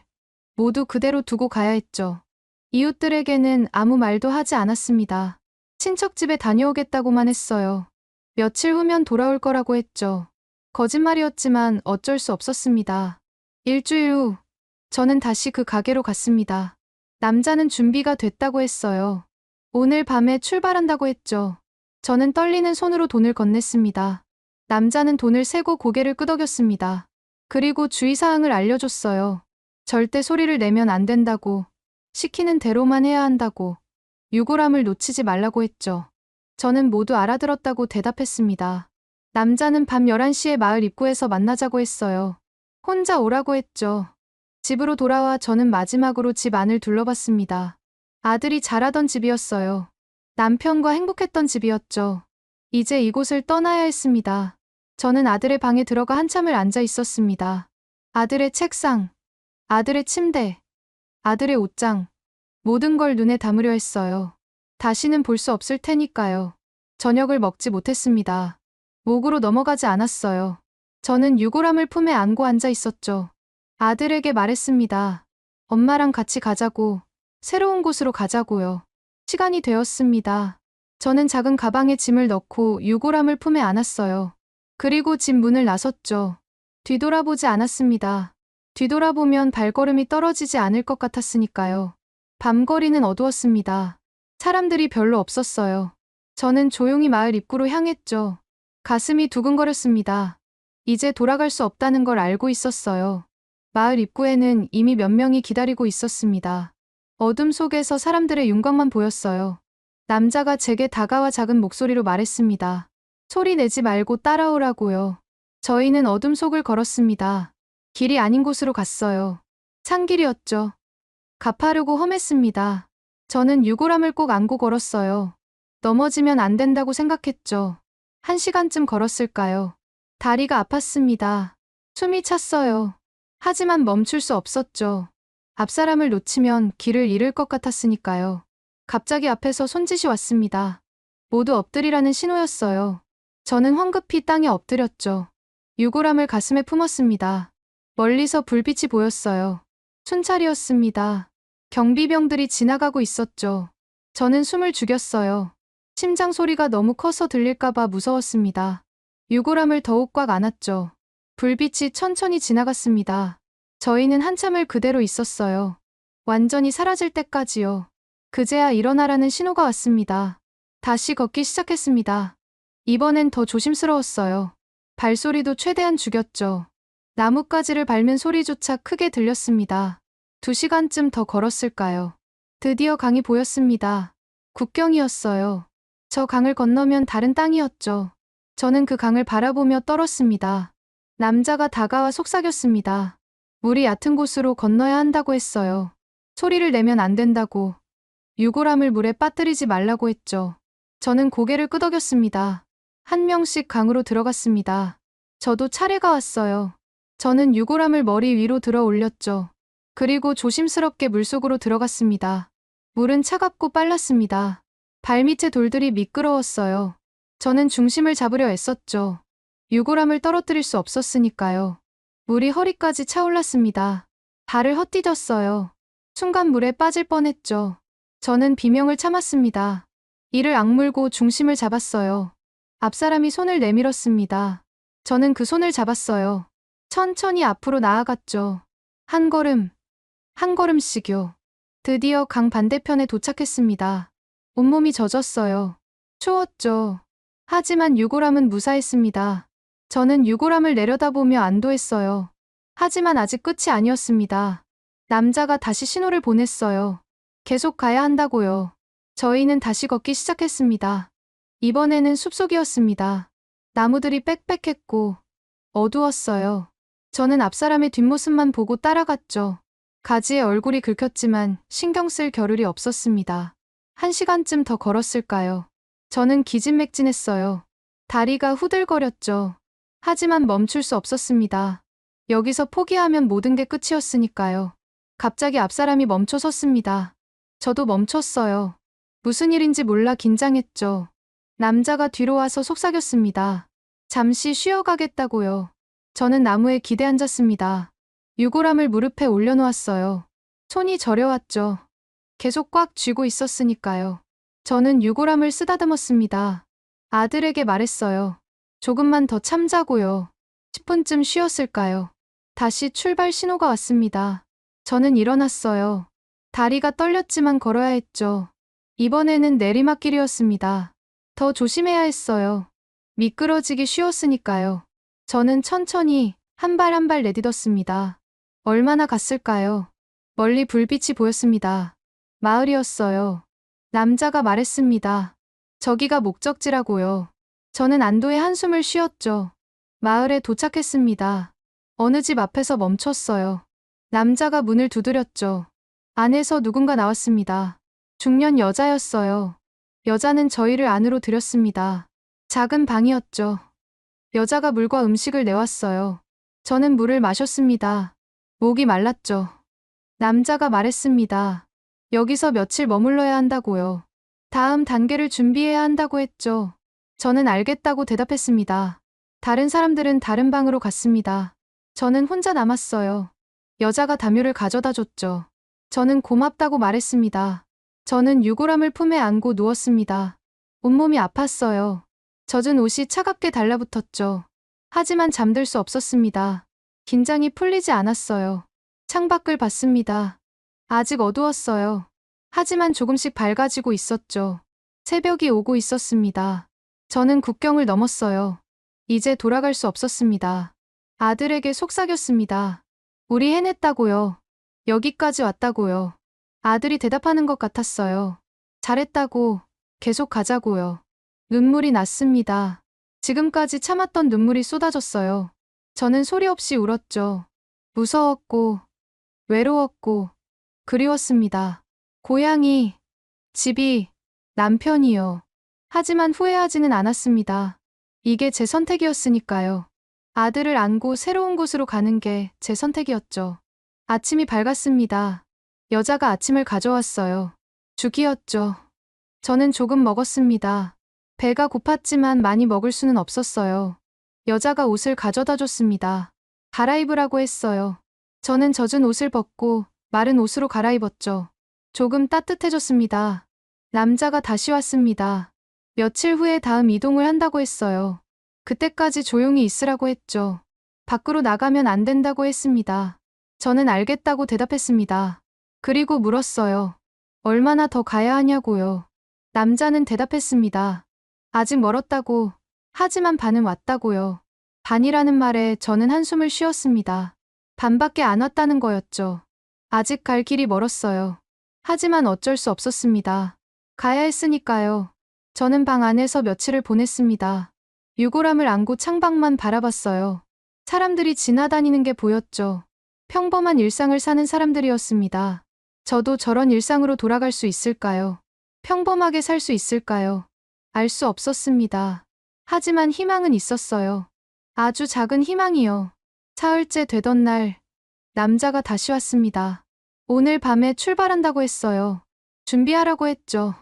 모두 그대로 두고 가야 했죠. 이웃들에게는 아무 말도 하지 않았습니다. 친척 집에 다녀오겠다고만 했어요. 며칠 후면 돌아올 거라고 했죠. 거짓말이었지만 어쩔 수 없었습니다. 일주일 후, 저는 다시 그 가게로 갔습니다. 남자는 준비가 됐다고 했어요. 오늘 밤에 출발한다고 했죠. 저는 떨리는 손으로 돈을 건넸습니다. 남자는 돈을 세고 고개를 끄덕였습니다. 그리고 주의사항을 알려줬어요. 절대 소리를 내면 안 된다고, 시키는 대로만 해야 한다고, 유골함을 놓치지 말라고 했죠. 저는 모두 알아들었다고 대답했습니다. 남자는 밤 11시에 마을 입구에서 만나자고 했어요. 혼자 오라고 했죠. 집으로 돌아와 저는 마지막으로 집 안을 둘러봤습니다. 아들이 자라던 집이었어요. 남편과 행복했던 집이었죠. 이제 이곳을 떠나야 했습니다. 저는 아들의 방에 들어가 한참을 앉아 있었습니다. 아들의 책상, 아들의 침대, 아들의 옷장, 모든 걸 눈에 담으려 했어요. 다시는 볼 수 없을 테니까요. 저녁을 먹지 못했습니다. 목으로 넘어가지 않았어요. 저는 유골함을 품에 안고 앉아 있었죠. 아들에게 말했습니다. 엄마랑 같이 가자고, 새로운 곳으로 가자고요. 시간이 되었습니다. 저는 작은 가방에 짐을 넣고 유골함을 품에 안았어요. 그리고 집 문을 나섰죠. 뒤돌아보지 않았습니다. 뒤돌아보면 발걸음이 떨어지지 않을 것 같았으니까요. 밤거리는 어두웠습니다. 사람들이 별로 없었어요. 저는 조용히 마을 입구로 향했죠. 가슴이 두근거렸습니다. 이제 돌아갈 수 없다는 걸 알고 있었어요. 마을 입구에는 이미 몇 명이 기다리고 있었습니다. 어둠 속에서 사람들의 윤곽만 보였어요. 남자가 제게 다가와 작은 목소리로 말했습니다. 소리 내지 말고 따라오라고요. 저희는 어둠 속을 걸었습니다. 길이 아닌 곳으로 갔어요. 산길이었죠. 가파르고 험했습니다. 저는 유골함을 꼭 안고 걸었어요. 넘어지면 안 된다고 생각했죠. 1시간쯤 걸었을까요? 다리가 아팠습니다. 숨이 찼어요. 하지만 멈출 수 없었죠. 앞사람을 놓치면 길을 잃을 것 같았으니까요. 갑자기 앞에서 손짓이 왔습니다. 모두 엎드리라는 신호였어요. 저는 황급히 땅에 엎드렸죠. 유골함을 가슴에 품었습니다. 멀리서 불빛이 보였어요. 순찰이었습니다. 경비병들이 지나가고 있었죠. 저는 숨을 죽였어요. 심장 소리가 너무 커서 들릴까봐 무서웠습니다. 유골함을 더욱 꽉 안았죠. 불빛이 천천히 지나갔습니다. 저희는 한참을 그대로 있었어요. 완전히 사라질 때까지요. 그제야 일어나라는 신호가 왔습니다. 다시 걷기 시작했습니다. 이번엔 더 조심스러웠어요. 발소리도 최대한 죽였죠. 나뭇가지를 밟는 소리조차 크게 들렸습니다. 2시간쯤 더 걸었을까요? 드디어 강이 보였습니다. 국경이었어요. 저 강을 건너면 다른 땅이었죠. 저는 그 강을 바라보며 떨었습니다. 남자가 다가와 속삭였습니다. 물이 얕은 곳으로 건너야 한다고 했어요. 소리를 내면 안 된다고. 유골함을 물에 빠뜨리지 말라고 했죠. 저는 고개를 끄덕였습니다. 한 명씩 강으로 들어갔습니다. 저도 차례가 왔어요. 저는 유골함을 머리 위로 들어 올렸죠. 그리고 조심스럽게 물속으로 들어갔습니다. 물은 차갑고 빨랐습니다. 발밑의 돌들이 미끄러웠어요. 저는 중심을 잡으려 애썼죠. 유골함을 떨어뜨릴 수 없었으니까요. 물이 허리까지 차올랐습니다. 발을 헛디뎠어요. 순간 물에 빠질 뻔했죠. 저는 비명을 참았습니다. 이를 악물고 중심을 잡았어요. 앞사람이 손을 내밀었습니다. 저는 그 손을 잡았어요. 천천히 앞으로 나아갔죠. 한 걸음, 한 걸음씩요. 드디어 강 반대편에 도착했습니다. 온몸이 젖었어요. 추웠죠. 하지만 유골함은 무사했습니다. 저는 유골함을 내려다보며 안도했어요. 하지만 아직 끝이 아니었습니다. 남자가 다시 신호를 보냈어요. 계속 가야 한다고요. 저희는 다시 걷기 시작했습니다. 이번에는 숲속이었습니다. 나무들이 빽빽했고 어두웠어요. 저는 앞사람의 뒷모습만 보고 따라갔죠. 가지에 얼굴이 긁혔지만 신경 쓸 겨를이 없었습니다. 1시간쯤 더 걸었을까요? 저는 기진맥진했어요. 다리가 후들거렸죠. 하지만 멈출 수 없었습니다. 여기서 포기하면 모든 게 끝이었으니까요. 갑자기 앞사람이 멈춰 섰습니다. 저도 멈췄어요. 무슨 일인지 몰라 긴장했죠. 남자가 뒤로 와서 속삭였습니다. 잠시 쉬어가겠다고요. 저는 나무에 기대 앉았습니다. 유골함을 무릎에 올려놓았어요. 손이 저려왔죠. 계속 꽉 쥐고 있었으니까요. 저는 유골함을 쓰다듬었습니다. 아들에게 말했어요. 조금만 더 참자고요. 10분쯤 쉬었을까요? 다시 출발 신호가 왔습니다. 저는 일어났어요. 다리가 떨렸지만 걸어야 했죠. 이번에는 내리막길이었습니다. 더 조심해야 했어요. 미끄러지기 쉬웠으니까요. 저는 천천히 한 발 한 발 내딛었습니다. 얼마나 갔을까요? 멀리 불빛이 보였습니다. 마을이었어요. 남자가 말했습니다. 저기가 목적지라고요. 저는 안도의 한숨을 쉬었죠. 마을에 도착했습니다. 어느 집 앞에서 멈췄어요. 남자가 문을 두드렸죠. 안에서 누군가 나왔습니다. 중년 여자였어요. 여자는 저희를 안으로 들였습니다. 작은 방이었죠. 여자가 물과 음식을 내왔어요. 저는 물을 마셨습니다. 목이 말랐죠. 남자가 말했습니다. 여기서 며칠 머물러야 한다고요. 다음 단계를 준비해야 한다고 했죠. 저는 알겠다고 대답했습니다. 다른 사람들은 다른 방으로 갔습니다. 저는 혼자 남았어요. 여자가 담요를 가져다 줬죠. 저는 고맙다고 말했습니다. 저는 유골함을 품에 안고 누웠습니다. 온몸이 아팠어요. 젖은 옷이 차갑게 달라붙었죠. 하지만 잠들 수 없었습니다. 긴장이 풀리지 않았어요. 창밖을 봤습니다. 아직 어두웠어요. 하지만 조금씩 밝아지고 있었죠. 새벽이 오고 있었습니다. 저는 국경을 넘었어요. 이제 돌아갈 수 없었습니다. 아들에게 속삭였습니다. 우리 해냈다고요. 여기까지 왔다고요. 아들이 대답하는 것 같았어요. 잘했다고, 계속 가자고요. 눈물이 났습니다. 지금까지 참았던 눈물이 쏟아졌어요. 저는 소리 없이 울었죠. 무서웠고, 외로웠고, 그리웠습니다. 고향이, 집이, 남편이요. 하지만 후회하지는 않았습니다. 이게 제 선택이었으니까요. 아들을 안고 새로운 곳으로 가는 게 제 선택이었죠. 아침이 밝았습니다. 여자가 아침을 가져왔어요. 죽이었죠. 저는 조금 먹었습니다. 배가 고팠지만 많이 먹을 수는 없었어요. 여자가 옷을 가져다 줬습니다. 갈아입으라고 했어요. 저는 젖은 옷을 벗고 마른 옷으로 갈아입었죠. 조금 따뜻해졌습니다. 남자가 다시 왔습니다. 며칠 후에 다음 이동을 한다고 했어요. 그때까지 조용히 있으라고 했죠. 밖으로 나가면 안 된다고 했습니다. 저는 알겠다고 대답했습니다. 그리고 물었어요. 얼마나 더 가야 하냐고요. 남자는 대답했습니다. 아직 멀었다고. 하지만 반은 왔다고요. 반이라는 말에 저는 한숨을 쉬었습니다. 반밖에 안 왔다는 거였죠. 아직 갈 길이 멀었어요. 하지만 어쩔 수 없었습니다. 가야 했으니까요. 저는 방 안에서 며칠을 보냈습니다. 유골함을 안고 창밖만 바라봤어요. 사람들이 지나다니는 게 보였죠. 평범한 일상을 사는 사람들이었습니다. 저도 저런 일상으로 돌아갈 수 있을까요? 평범하게 살 수 있을까요? 알 수 없었습니다. 하지만 희망은 있었어요. 아주 작은 희망이요. 사흘째 되던 날, 남자가 다시 왔습니다. 오늘 밤에 출발한다고 했어요. 준비하라고 했죠.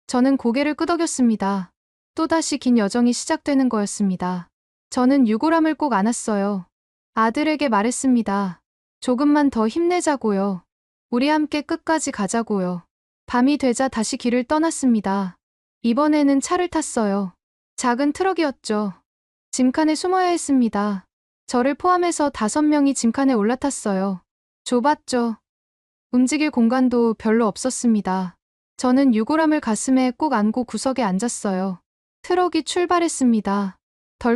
저는 고개를 끄덕였습니다. 또다시 긴 여정이 시작되는 거였습니다. 저는 유골함을 꼭 안았어요. 아들에게 말했습니다. 조금만 더 힘내자고요. 우리 함께 끝까지 가자고요. 밤이 되자 다시 길을 떠났습니다. 이번에는 차를 탔어요. 작은 트럭이었죠. 짐칸에 숨어야 했습니다. 저를 포함해서 5명이 짐칸에 올라탔어요. 좁았죠. 움직일 공간도 별로 없었습니다. 저는 유골함을 가슴에 꼭 안고 구석에 앉았어요. 트럭이 출발했습니다.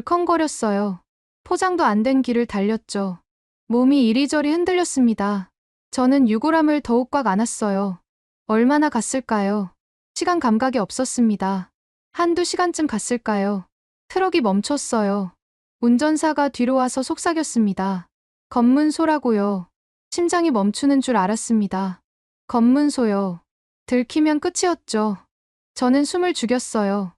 덜컹거렸어요. 포장도 안 된 길을 달렸죠. 몸이 이리저리 흔들렸습니다. 저는 유골함을 더욱 꽉 안았어요. 얼마나 갔을까요? 시간 감각이 없었습니다. 한두 시간쯤 갔을까요? 트럭이 멈췄어요. 운전사가 뒤로 와서 속삭였습니다. 검문소라고요. 심장이 멈추는 줄 알았습니다. 검문소요. 들키면 끝이었죠. 저는 숨을 죽였어요.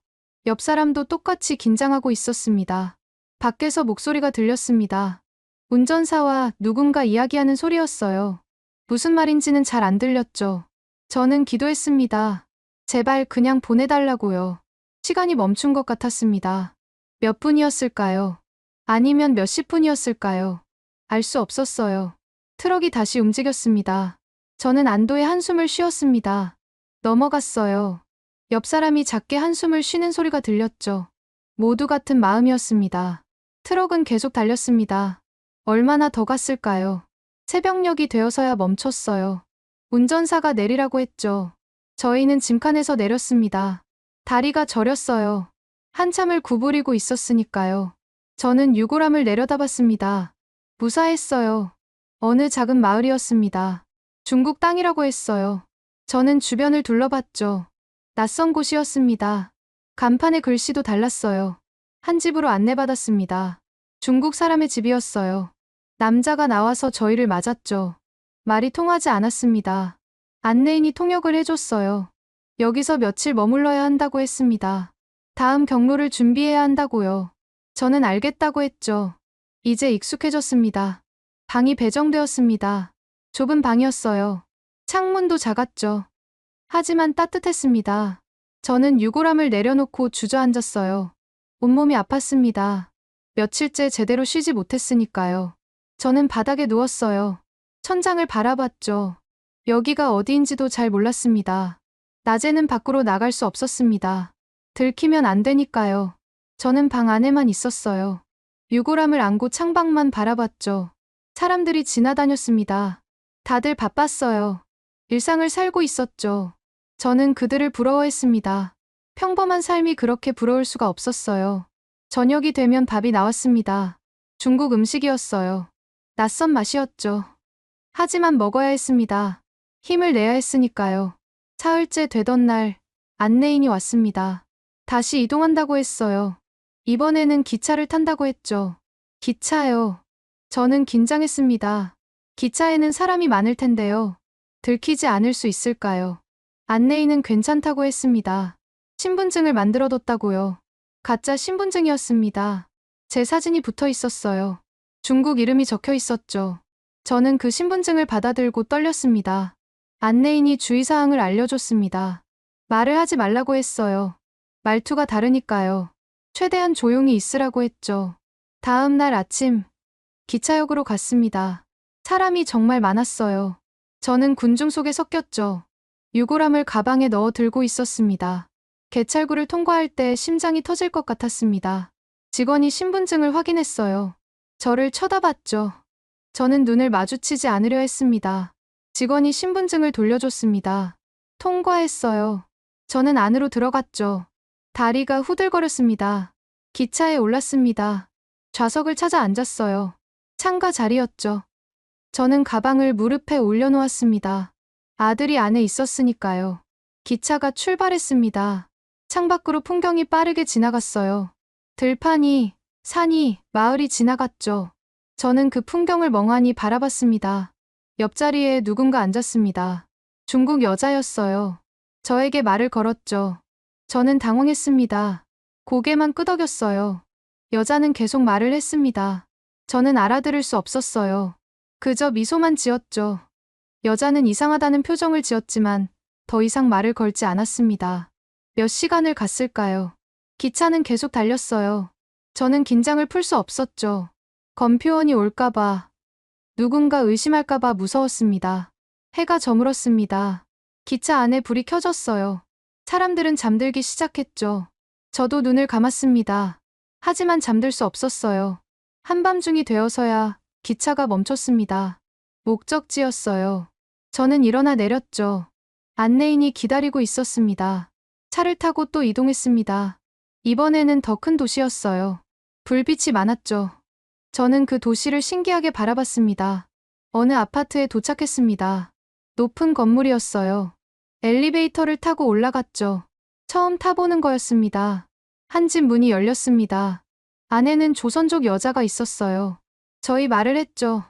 옆 사람도 똑같이 긴장하고 있었습니다. 밖에서 목소리가 들렸습니다. 운전사와 누군가 이야기하는 소리였어요. 무슨 말인지는 잘 안 들렸죠. 저는 기도했습니다. 제발 그냥 보내달라고요. 시간이 멈춘 것 같았습니다. 몇 분이었을까요? 아니면 몇십 분이었을까요? 알 수 없었어요. 트럭이 다시 움직였습니다. 저는 안도의 한숨을 쉬었습니다. 넘어갔어요. 옆 사람이 작게 한숨을 쉬는 소리가 들렸죠. 모두 같은 마음이었습니다. 트럭은 계속 달렸습니다. 얼마나 더 갔을까요? 새벽녘이 되어서야 멈췄어요. 운전사가 내리라고 했죠. 저희는 짐칸에서 내렸습니다. 다리가 저렸어요. 한참을 구부리고 있었으니까요. 저는 유골함을 내려다봤습니다. 무사했어요. 어느 작은 마을이었습니다. 중국 땅이라고 했어요. 저는 주변을 둘러봤죠. 낯선 곳이었습니다. 간판에 글씨도 달랐어요. 한 집으로 안내받았습니다. 중국 사람의 집이었어요. 남자가 나와서 저희를 맞았죠. 말이 통하지 않았습니다. 안내인이 통역을 해줬어요. 여기서 며칠 머물러야 한다고 했습니다. 다음 경로를 준비해야 한다고요. 저는 알겠다고 했죠. 이제 익숙해졌습니다. 방이 배정되었습니다. 좁은 방이었어요. 창문도 작았죠. 하지만 따뜻했습니다. 저는 유골함을 내려놓고 주저앉았어요. 온몸이 아팠습니다. 며칠째 제대로 쉬지 못했으니까요. 저는 바닥에 누웠어요. 천장을 바라봤죠. 여기가 어디인지도 잘 몰랐습니다. 낮에는 밖으로 나갈 수 없었습니다. 들키면 안 되니까요. 저는 방 안에만 있었어요. 유골함을 안고 창밖만 바라봤죠. 사람들이 지나다녔습니다. 다들 바빴어요. 일상을 살고 있었죠. 저는 그들을 부러워했습니다. 평범한 삶이 그렇게 부러울 수가 없었어요. 저녁이 되면 밥이 나왔습니다. 중국 음식이었어요. 낯선 맛이었죠. 하지만 먹어야 했습니다. 힘을 내야 했으니까요. 사흘째 되던 날, 안내인이 왔습니다. 다시 이동한다고 했어요. 이번에는 기차를 탄다고 했죠. 기차요. 저는 긴장했습니다. 기차에는 사람이 많을 텐데요. 들키지 않을 수 있을까요? 안내인은 괜찮다고 했습니다. 신분증을 만들어뒀다고요. 가짜 신분증이었습니다. 제 사진이 붙어 있었어요. 중국 이름이 적혀 있었죠. 저는 그 신분증을 받아들고 떨렸습니다. 안내인이 주의사항을 알려줬습니다. 말을 하지 말라고 했어요. 말투가 다르니까요. 최대한 조용히 있으라고 했죠. 다음 날 아침, 기차역으로 갔습니다. 사람이 정말 많았어요. 저는 군중 속에 섞였죠. 유골함을 가방에 넣어 들고 있었습니다. 개찰구를 통과할 때 심장이 터질 것 같았습니다. 직원이 신분증을 확인했어요. 저를 쳐다봤죠. 저는 눈을 마주치지 않으려 했습니다. 직원이 신분증을 돌려줬습니다. 통과했어요. 저는 안으로 들어갔죠. 다리가 후들거렸습니다. 기차에 올랐습니다. 좌석을 찾아 앉았어요. 창가 자리였죠. 저는 가방을 무릎에 올려놓았습니다. 아들이 안에 있었으니까요. 기차가 출발했습니다. 창밖으로 풍경이 빠르게 지나갔어요. 들판이, 산이, 마을이 지나갔죠. 저는 그 풍경을 멍하니 바라봤습니다. 옆자리에 누군가 앉았습니다. 중국 여자였어요. 저에게 말을 걸었죠. 저는 당황했습니다. 고개만 끄덕였어요. 여자는 계속 말을 했습니다. 저는 알아들을 수 없었어요. 그저 미소만 지었죠. 여자는 이상하다는 표정을 지었지만 더 이상 말을 걸지 않았습니다. 몇 시간을 갔을까요? 기차는 계속 달렸어요. 저는 긴장을 풀 수 없었죠. 검표원이 올까봐, 누군가 의심할까봐 무서웠습니다. 해가 저물었습니다. 기차 안에 불이 켜졌어요. 사람들은 잠들기 시작했죠. 저도 눈을 감았습니다. 하지만 잠들 수 없었어요. 한밤중이 되어서야 기차가 멈췄습니다. 목적지였어요. 저는 일어나 내렸죠. 안내인이 기다리고 있었습니다. 차를 타고 또 이동했습니다. 이번에는 더 큰 도시였어요. 불빛이 많았죠. 저는 그 도시를 신기하게 바라봤습니다. 어느 아파트에 도착했습니다. 높은 건물이었어요. 엘리베이터를 타고 올라갔죠. 처음 타보는 거였습니다. 한 집 문이 열렸습니다. 안에는 조선족 여자가 있었어요. 저희 말을 했죠.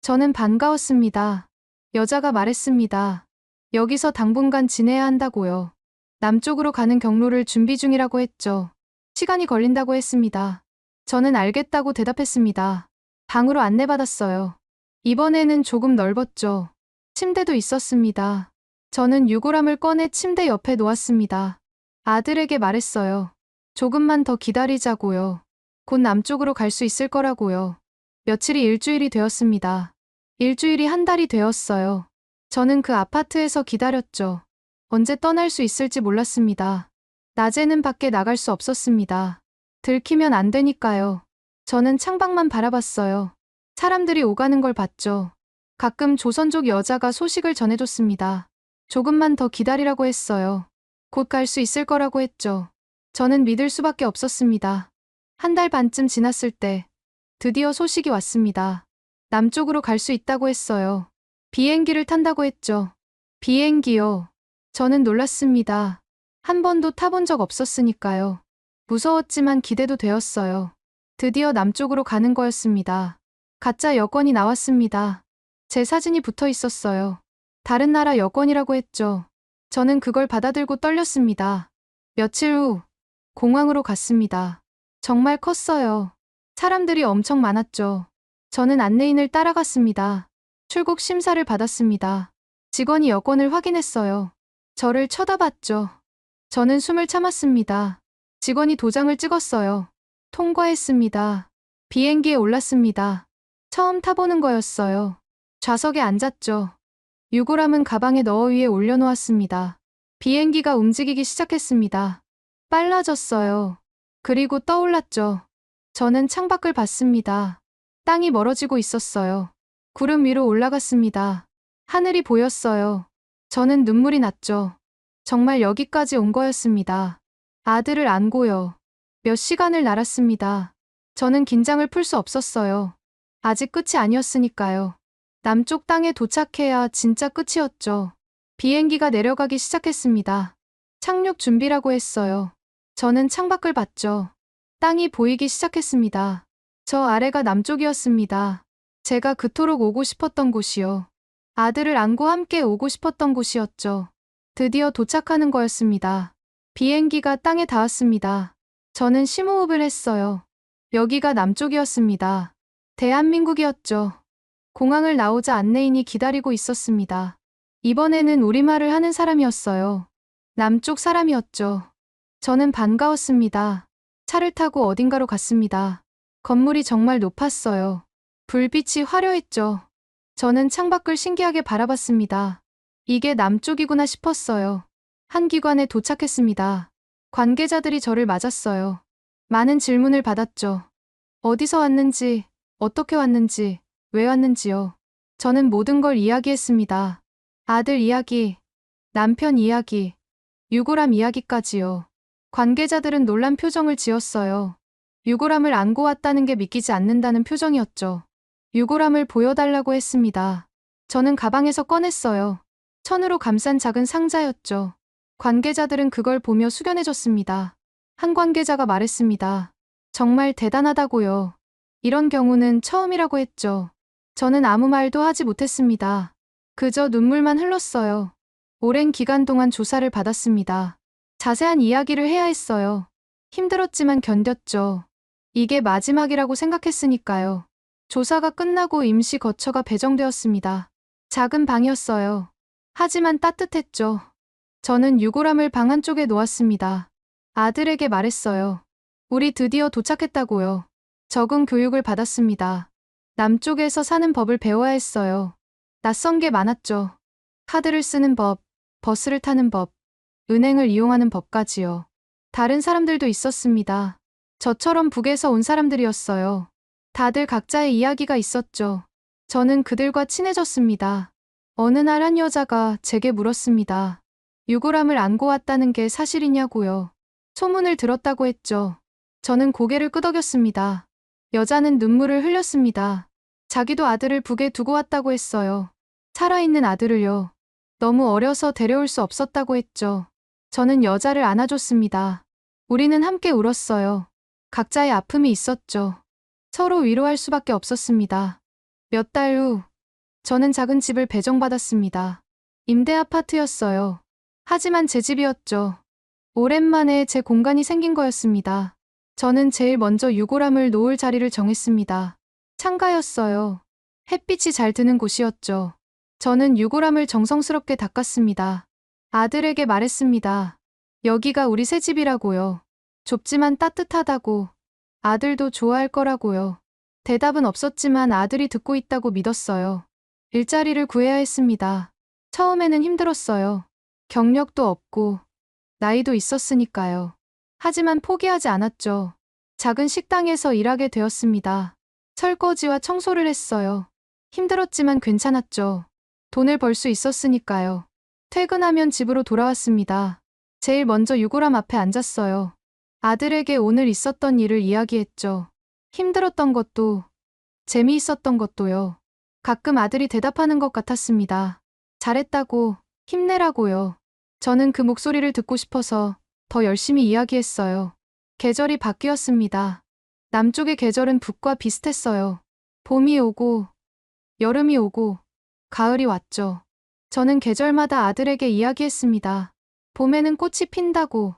저는 반가웠습니다. 여자가 말했습니다. 여기서 당분간 지내야 한다고요. 남쪽으로 가는 경로를 준비 중이라고 했죠. 시간이 걸린다고 했습니다. 저는 알겠다고 대답했습니다. 방으로 안내받았어요. 이번에는 조금 넓었죠. 침대도 있었습니다. 저는 유골함을 꺼내 침대 옆에 놓았습니다. 아들에게 말했어요. 조금만 더 기다리자고요. 곧 남쪽으로 갈 수 있을 거라고요. 며칠이 일주일이 되었습니다. 일주일이 한 달이 되었어요. 저는 그 아파트에서 기다렸죠. 언제 떠날 수 있을지 몰랐습니다. 낮에는 밖에 나갈 수 없었습니다. 들키면 안 되니까요. 저는 창밖만 바라봤어요. 사람들이 오가는 걸 봤죠. 가끔 조선족 여자가 소식을 전해줬습니다. 조금만 더 기다리라고 했어요. 곧 갈 수 있을 거라고 했죠. 저는 믿을 수밖에 없었습니다. 한 달 반쯤 지났을 때 드디어 소식이 왔습니다. 남쪽으로 갈 수 있다고 했어요. 비행기를 탄다고 했죠. 비행기요. 저는 놀랐습니다. 한 번도 타본 적 없었으니까요. 무서웠지만 기대도 되었어요. 드디어 남쪽으로 가는 거였습니다. 가짜 여권이 나왔습니다. 제 사진이 붙어 있었어요. 다른 나라 여권이라고 했죠. 저는 그걸 받아들고 떨렸습니다. 며칠 후 공항으로 갔습니다. 정말 컸어요. 사람들이 엄청 많았죠. 저는 안내인을 따라갔습니다. 출국 심사를 받았습니다. 직원이 여권을 확인했어요. 저를 쳐다봤죠. 저는 숨을 참았습니다. 직원이 도장을 찍었어요. 통과했습니다. 비행기에 올랐습니다. 처음 타보는 거였어요. 좌석에 앉았죠. 유골함은 가방에 넣어 위에 올려놓았습니다. 비행기가 움직이기 시작했습니다. 빨라졌어요. 그리고 떠올랐죠. 저는 창밖을 봤습니다. 땅이 멀어지고 있었어요. 구름 위로 올라갔습니다. 하늘이 보였어요. 저는 눈물이 났죠. 정말 여기까지 온 거였습니다. 아들을 안고요. 몇 시간을 날았습니다. 저는 긴장을 풀 수 없었어요. 아직 끝이 아니었으니까요. 남쪽 땅에 도착해야 진짜 끝이었죠. 비행기가 내려가기 시작했습니다. 착륙 준비라고 했어요. 저는 창밖을 봤죠. 땅이 보이기 시작했습니다. 저 아래가 남쪽이었습니다. 제가 그토록 오고 싶었던 곳이요. 아들을 안고 함께 오고 싶었던 곳이었죠. 드디어 도착하는 거였습니다. 비행기가 땅에 닿았습니다. 저는 심호흡을 했어요. 여기가 남쪽이었습니다. 대한민국이었죠. 공항을 나오자 안내인이 기다리고 있었습니다. 이번에는 우리말을 하는 사람이었어요. 남쪽 사람이었죠. 저는 반가웠습니다. 차를 타고 어딘가로 갔습니다. 건물이 정말 높았어요. 불빛이 화려했죠. 저는 창밖을 신기하게 바라봤습니다. 이게 남쪽이구나 싶었어요. 한 기관에 도착했습니다. 관계자들이 저를 맞았어요. 많은 질문을 받았죠. 어디서 왔는지, 어떻게 왔는지, 왜 왔는지요. 저는 모든 걸 이야기했습니다. 아들 이야기, 남편 이야기, 유골함 이야기까지요. 관계자들은 놀란 표정을 지었어요. 유골함을 안고 왔다는 게 믿기지 않는다는 표정이었죠. 유골함을 보여달라고 했습니다. 저는 가방에서 꺼냈어요. 천으로 감싼 작은 상자였죠. 관계자들은 그걸 보며 숙연해졌습니다. 한 관계자가 말했습니다. 정말 대단하다고요. 이런 경우는 처음이라고 했죠. 저는 아무 말도 하지 못했습니다. 그저 눈물만 흘렀어요. 오랜 기간 동안 조사를 받았습니다. 자세한 이야기를 해야 했어요. 힘들었지만 견뎠죠. 이게 마지막이라고 생각했으니까요. 조사가 끝나고 임시 거처가 배정되었습니다. 작은 방이었어요. 하지만 따뜻했죠. 저는 유골함을 방 한쪽에 놓았습니다. 아들에게 말했어요. 우리 드디어 도착했다고요. 적응 교육을 받았습니다. 남쪽에서 사는 법을 배워야 했어요. 낯선 게 많았죠. 카드를 쓰는 법, 버스를 타는 법, 은행을 이용하는 법까지요. 다른 사람들도 있었습니다. 저처럼 북에서 온 사람들이었어요. 다들 각자의 이야기가 있었죠. 저는 그들과 친해졌습니다. 어느 날 한 여자가 제게 물었습니다. 유골함을 안고 왔다는 게 사실이냐고요. 소문을 들었다고 했죠. 저는 고개를 끄덕였습니다. 여자는 눈물을 흘렸습니다. 자기도 아들을 북에 두고 왔다고 했어요. 살아있는 아들을요. 너무 어려서 데려올 수 없었다고 했죠. 저는 여자를 안아줬습니다. 우리는 함께 울었어요. 각자의 아픔이 있었죠. 서로 위로할 수밖에 없었습니다. 몇 달 후, 저는 작은 집을 배정받았습니다. 임대 아파트였어요. 하지만 제 집이었죠. 오랜만에 제 공간이 생긴 거였습니다. 저는 제일 먼저 유골함을 놓을 자리를 정했습니다. 창가였어요. 햇빛이 잘 드는 곳이었죠. 저는 유골함을 정성스럽게 닦았습니다. 아들에게 말했습니다. 여기가 우리 새 집이라고요. 좁지만 따뜻하다고. 아들도 좋아할 거라고요. 대답은 없었지만 아들이 듣고 있다고 믿었어요. 일자리를 구해야 했습니다. 처음에는 힘들었어요. 경력도 없고 나이도 있었으니까요. 하지만 포기하지 않았죠. 작은 식당에서 일하게 되었습니다. 설거지와 청소를 했어요. 힘들었지만 괜찮았죠. 돈을 벌 수 있었으니까요. 퇴근하면 집으로 돌아왔습니다. 제일 먼저 유골함 앞에 앉았어요. 아들에게 오늘 있었던 일을 이야기했죠. 힘들었던 것도, 재미있었던 것도요. 가끔 아들이 대답하는 것 같았습니다. 잘했다고, 힘내라고요. 저는 그 목소리를 듣고 싶어서 더 열심히 이야기했어요. 계절이 바뀌었습니다. 남쪽의 계절은 북과 비슷했어요. 봄이 오고, 여름이 오고, 가을이 왔죠. 저는 계절마다 아들에게 이야기했습니다. 봄에는 꽃이 핀다고,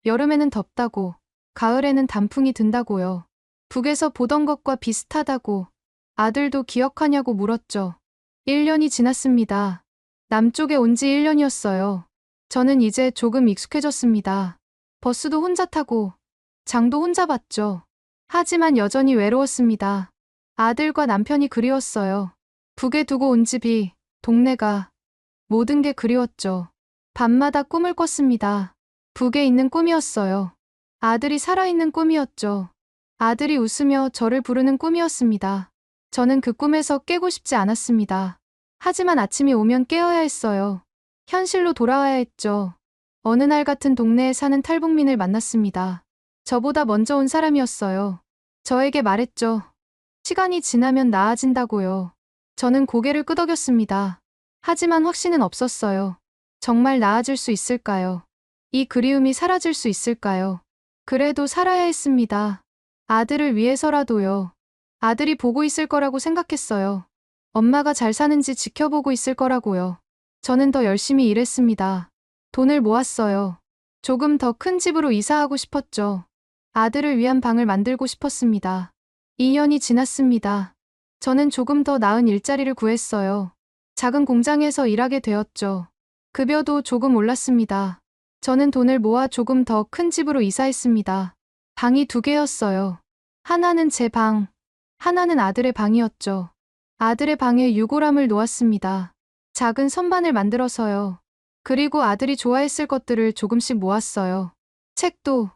여름에는 덥다고, 가을에는 단풍이 든다고요. 북에서 보던 것과 비슷하다고, 아들도 기억하냐고 물었죠. 1년이 지났습니다. 남쪽에 온 지 1년이었어요. 저는 이제 조금 익숙해졌습니다. 버스도 혼자 타고, 장도 혼자 봤죠. 하지만 여전히 외로웠습니다. 아들과 남편이 그리웠어요. 북에 두고 온 집이, 동네가, 모든 게 그리웠죠. 밤마다 꿈을 꿨습니다. 북에 있는 꿈이었어요. 아들이 살아있는 꿈이었죠. 아들이 웃으며 저를 부르는 꿈이었습니다. 저는 그 꿈에서 깨고 싶지 않았습니다. 하지만 아침이 오면 깨어야 했어요. 현실로 돌아와야 했죠. 어느 날 같은 동네에 사는 탈북민을 만났습니다. 저보다 먼저 온 사람이었어요. 저에게 말했죠. 시간이 지나면 나아진다고요. 저는 고개를 끄덕였습니다. 하지만 확신은 없었어요. 정말 나아질 수 있을까요? 이 그리움이 사라질 수 있을까요? 그래도 살아야 했습니다. 아들을 위해서라도요. 아들이 보고 있을 거라고 생각했어요. 엄마가 잘 사는지 지켜보고 있을 거라고요. 저는 더 열심히 일했습니다. 돈을 모았어요. 조금 더 큰 집으로 이사하고 싶었죠. 아들을 위한 방을 만들고 싶었습니다. 2년이 지났습니다. 저는 조금 더 나은 일자리를 구했어요. 작은 공장에서 일하게 되었죠. 급여도 조금 올랐습니다. 저는 돈을 모아 조금 더 큰 집으로 이사했습니다. 방이 2개였어요. 하나는 제 방, 하나는 아들의 방이었죠. 아들의 방에 유골함을 놓았습니다. 작은 선반을 만들어서요. 그리고 아들이 좋아했을 것들을 조금씩 모았어요. 책도,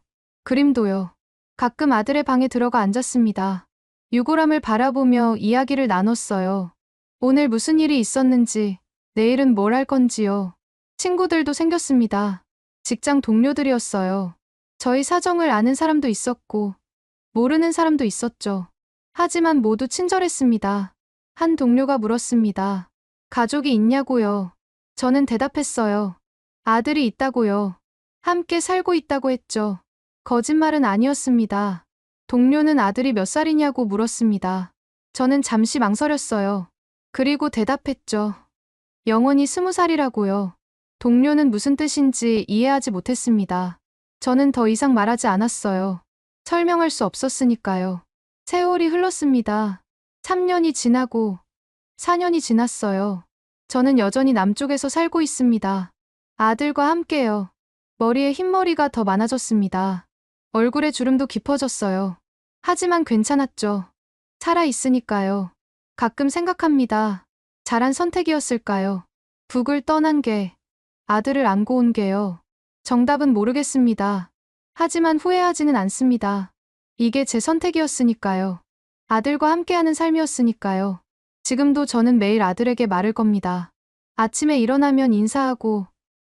그림도요. 가끔 아들의 방에 들어가 앉았습니다. 유골함을 바라보며 이야기를 나눴어요. 오늘 무슨 일이 있었는지, 내일은 뭘 할 건지요. 친구들도 생겼습니다. 직장 동료들이었어요. 저희 사정을 아는 사람도 있었고, 모르는 사람도 있었죠. 하지만 모두 친절했습니다. 한 동료가 물었습니다. 가족이 있냐고요. 저는 대답했어요. 아들이 있다고요. 함께 살고 있다고 했죠. 거짓말은 아니었습니다. 동료는 아들이 몇 살이냐고 물었습니다. 저는 잠시 망설였어요. 그리고 대답했죠. 영원히 20살이라고요. 동료는 무슨 뜻인지 이해하지 못했습니다. 저는 더 이상 말하지 않았어요. 설명할 수 없었으니까요. 세월이 흘렀습니다. 3년이 지나고 4년이 지났어요. 저는 여전히 남쪽에서 살고 있습니다. 아들과 함께요. 머리에 흰머리가 더 많아졌습니다. 얼굴에 주름도 깊어졌어요. 하지만 괜찮았죠. 살아있으니까요. 가끔 생각합니다. 잘한 선택이었을까요? 북을 떠난 게, 아들을 안고 온 게요. 정답은 모르겠습니다. 하지만 후회하지는 않습니다. 이게 제 선택이었으니까요. 아들과 함께하는 삶이었으니까요. 지금도 저는 매일 아들에게 말을 겁니다. 아침에 일어나면 인사하고,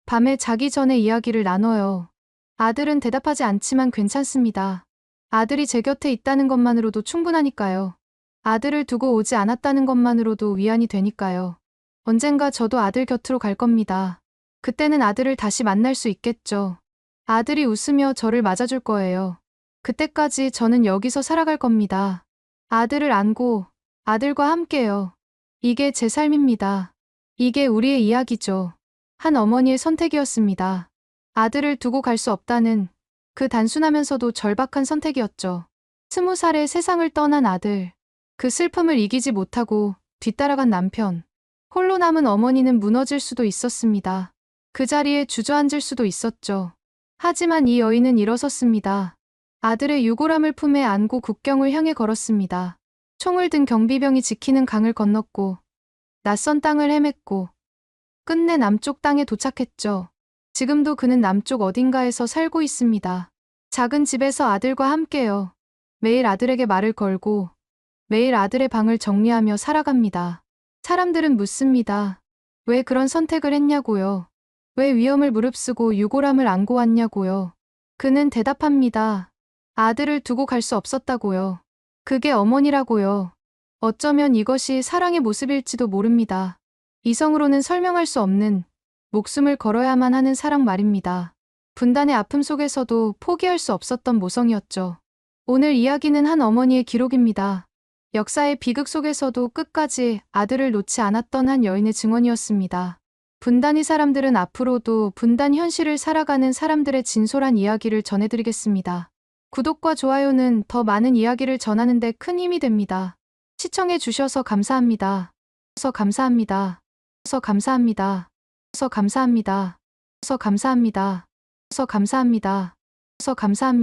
밤에 자기 전에 이야기를 나눠요. 아들은 대답하지 않지만 괜찮습니다. 아들이 제 곁에 있다는 것만으로도 충분하니까요. 아들을 두고 오지 않았다는 것만으로도 위안이 되니까요. 언젠가 저도 아들 곁으로 갈 겁니다. 그때는 아들을 다시 만날 수 있겠죠. 아들이 웃으며 저를 맞아줄 거예요. 그때까지 저는 여기서 살아갈 겁니다. 아들을 안고, 아들과 함께요. 이게 제 삶입니다. 이게 우리의 이야기죠. 한 어머니의 선택이었습니다. 아들을 두고 갈 수 없다는 그 단순하면서도 절박한 선택이었죠. 20살에 세상을 떠난 아들, 그 슬픔을 이기지 못하고 뒤따라간 남편, 홀로 남은 어머니는 무너질 수도 있었습니다. 그 자리에 주저앉을 수도 있었죠. 하지만 이 여인은 일어섰습니다. 아들의 유골함을 품에 안고 국경을 향해 걸었습니다. 총을 든 경비병이 지키는 강을 건넜고, 낯선 땅을 헤맸고, 끝내 남쪽 땅에 도착했죠. 지금도 그는 남쪽 어딘가에서 살고 있습니다. 작은 집에서 아들과 함께요. 매일 아들에게 말을 걸고, 매일 아들의 방을 정리하며 살아갑니다. 사람들은 묻습니다. 왜 그런 선택을 했냐고요. 왜 위험을 무릅쓰고 유골함을 안고 왔냐고요. 그는 대답합니다. 아들을 두고 갈 수 없었다고요. 그게 어머니라고요. 어쩌면 이것이 사랑의 모습일지도 모릅니다. 이성으로는 설명할 수 없는 목숨을 걸어야만 하는 사랑 말입니다. 분단의 아픔 속에서도 포기할 수 없었던 모성이었죠. 오늘 이야기는 한 어머니의 기록입니다. 역사의 비극 속에서도 끝까지 아들을 놓지 않았던 한 여인의 증언이었습니다. 분단위 사람들은 앞으로도 분단 현실을 살아가는 사람들의 진솔한 이야기를 전해드리겠습니다. 구독과 좋아요는 더 많은 이야기를 전하는 데 큰 힘이 됩니다. 시청해 주셔서 감사합니다. 감사합니다. 감사합니다. 감사합니다. 감사합니다. 감사합니다. 감사합니다.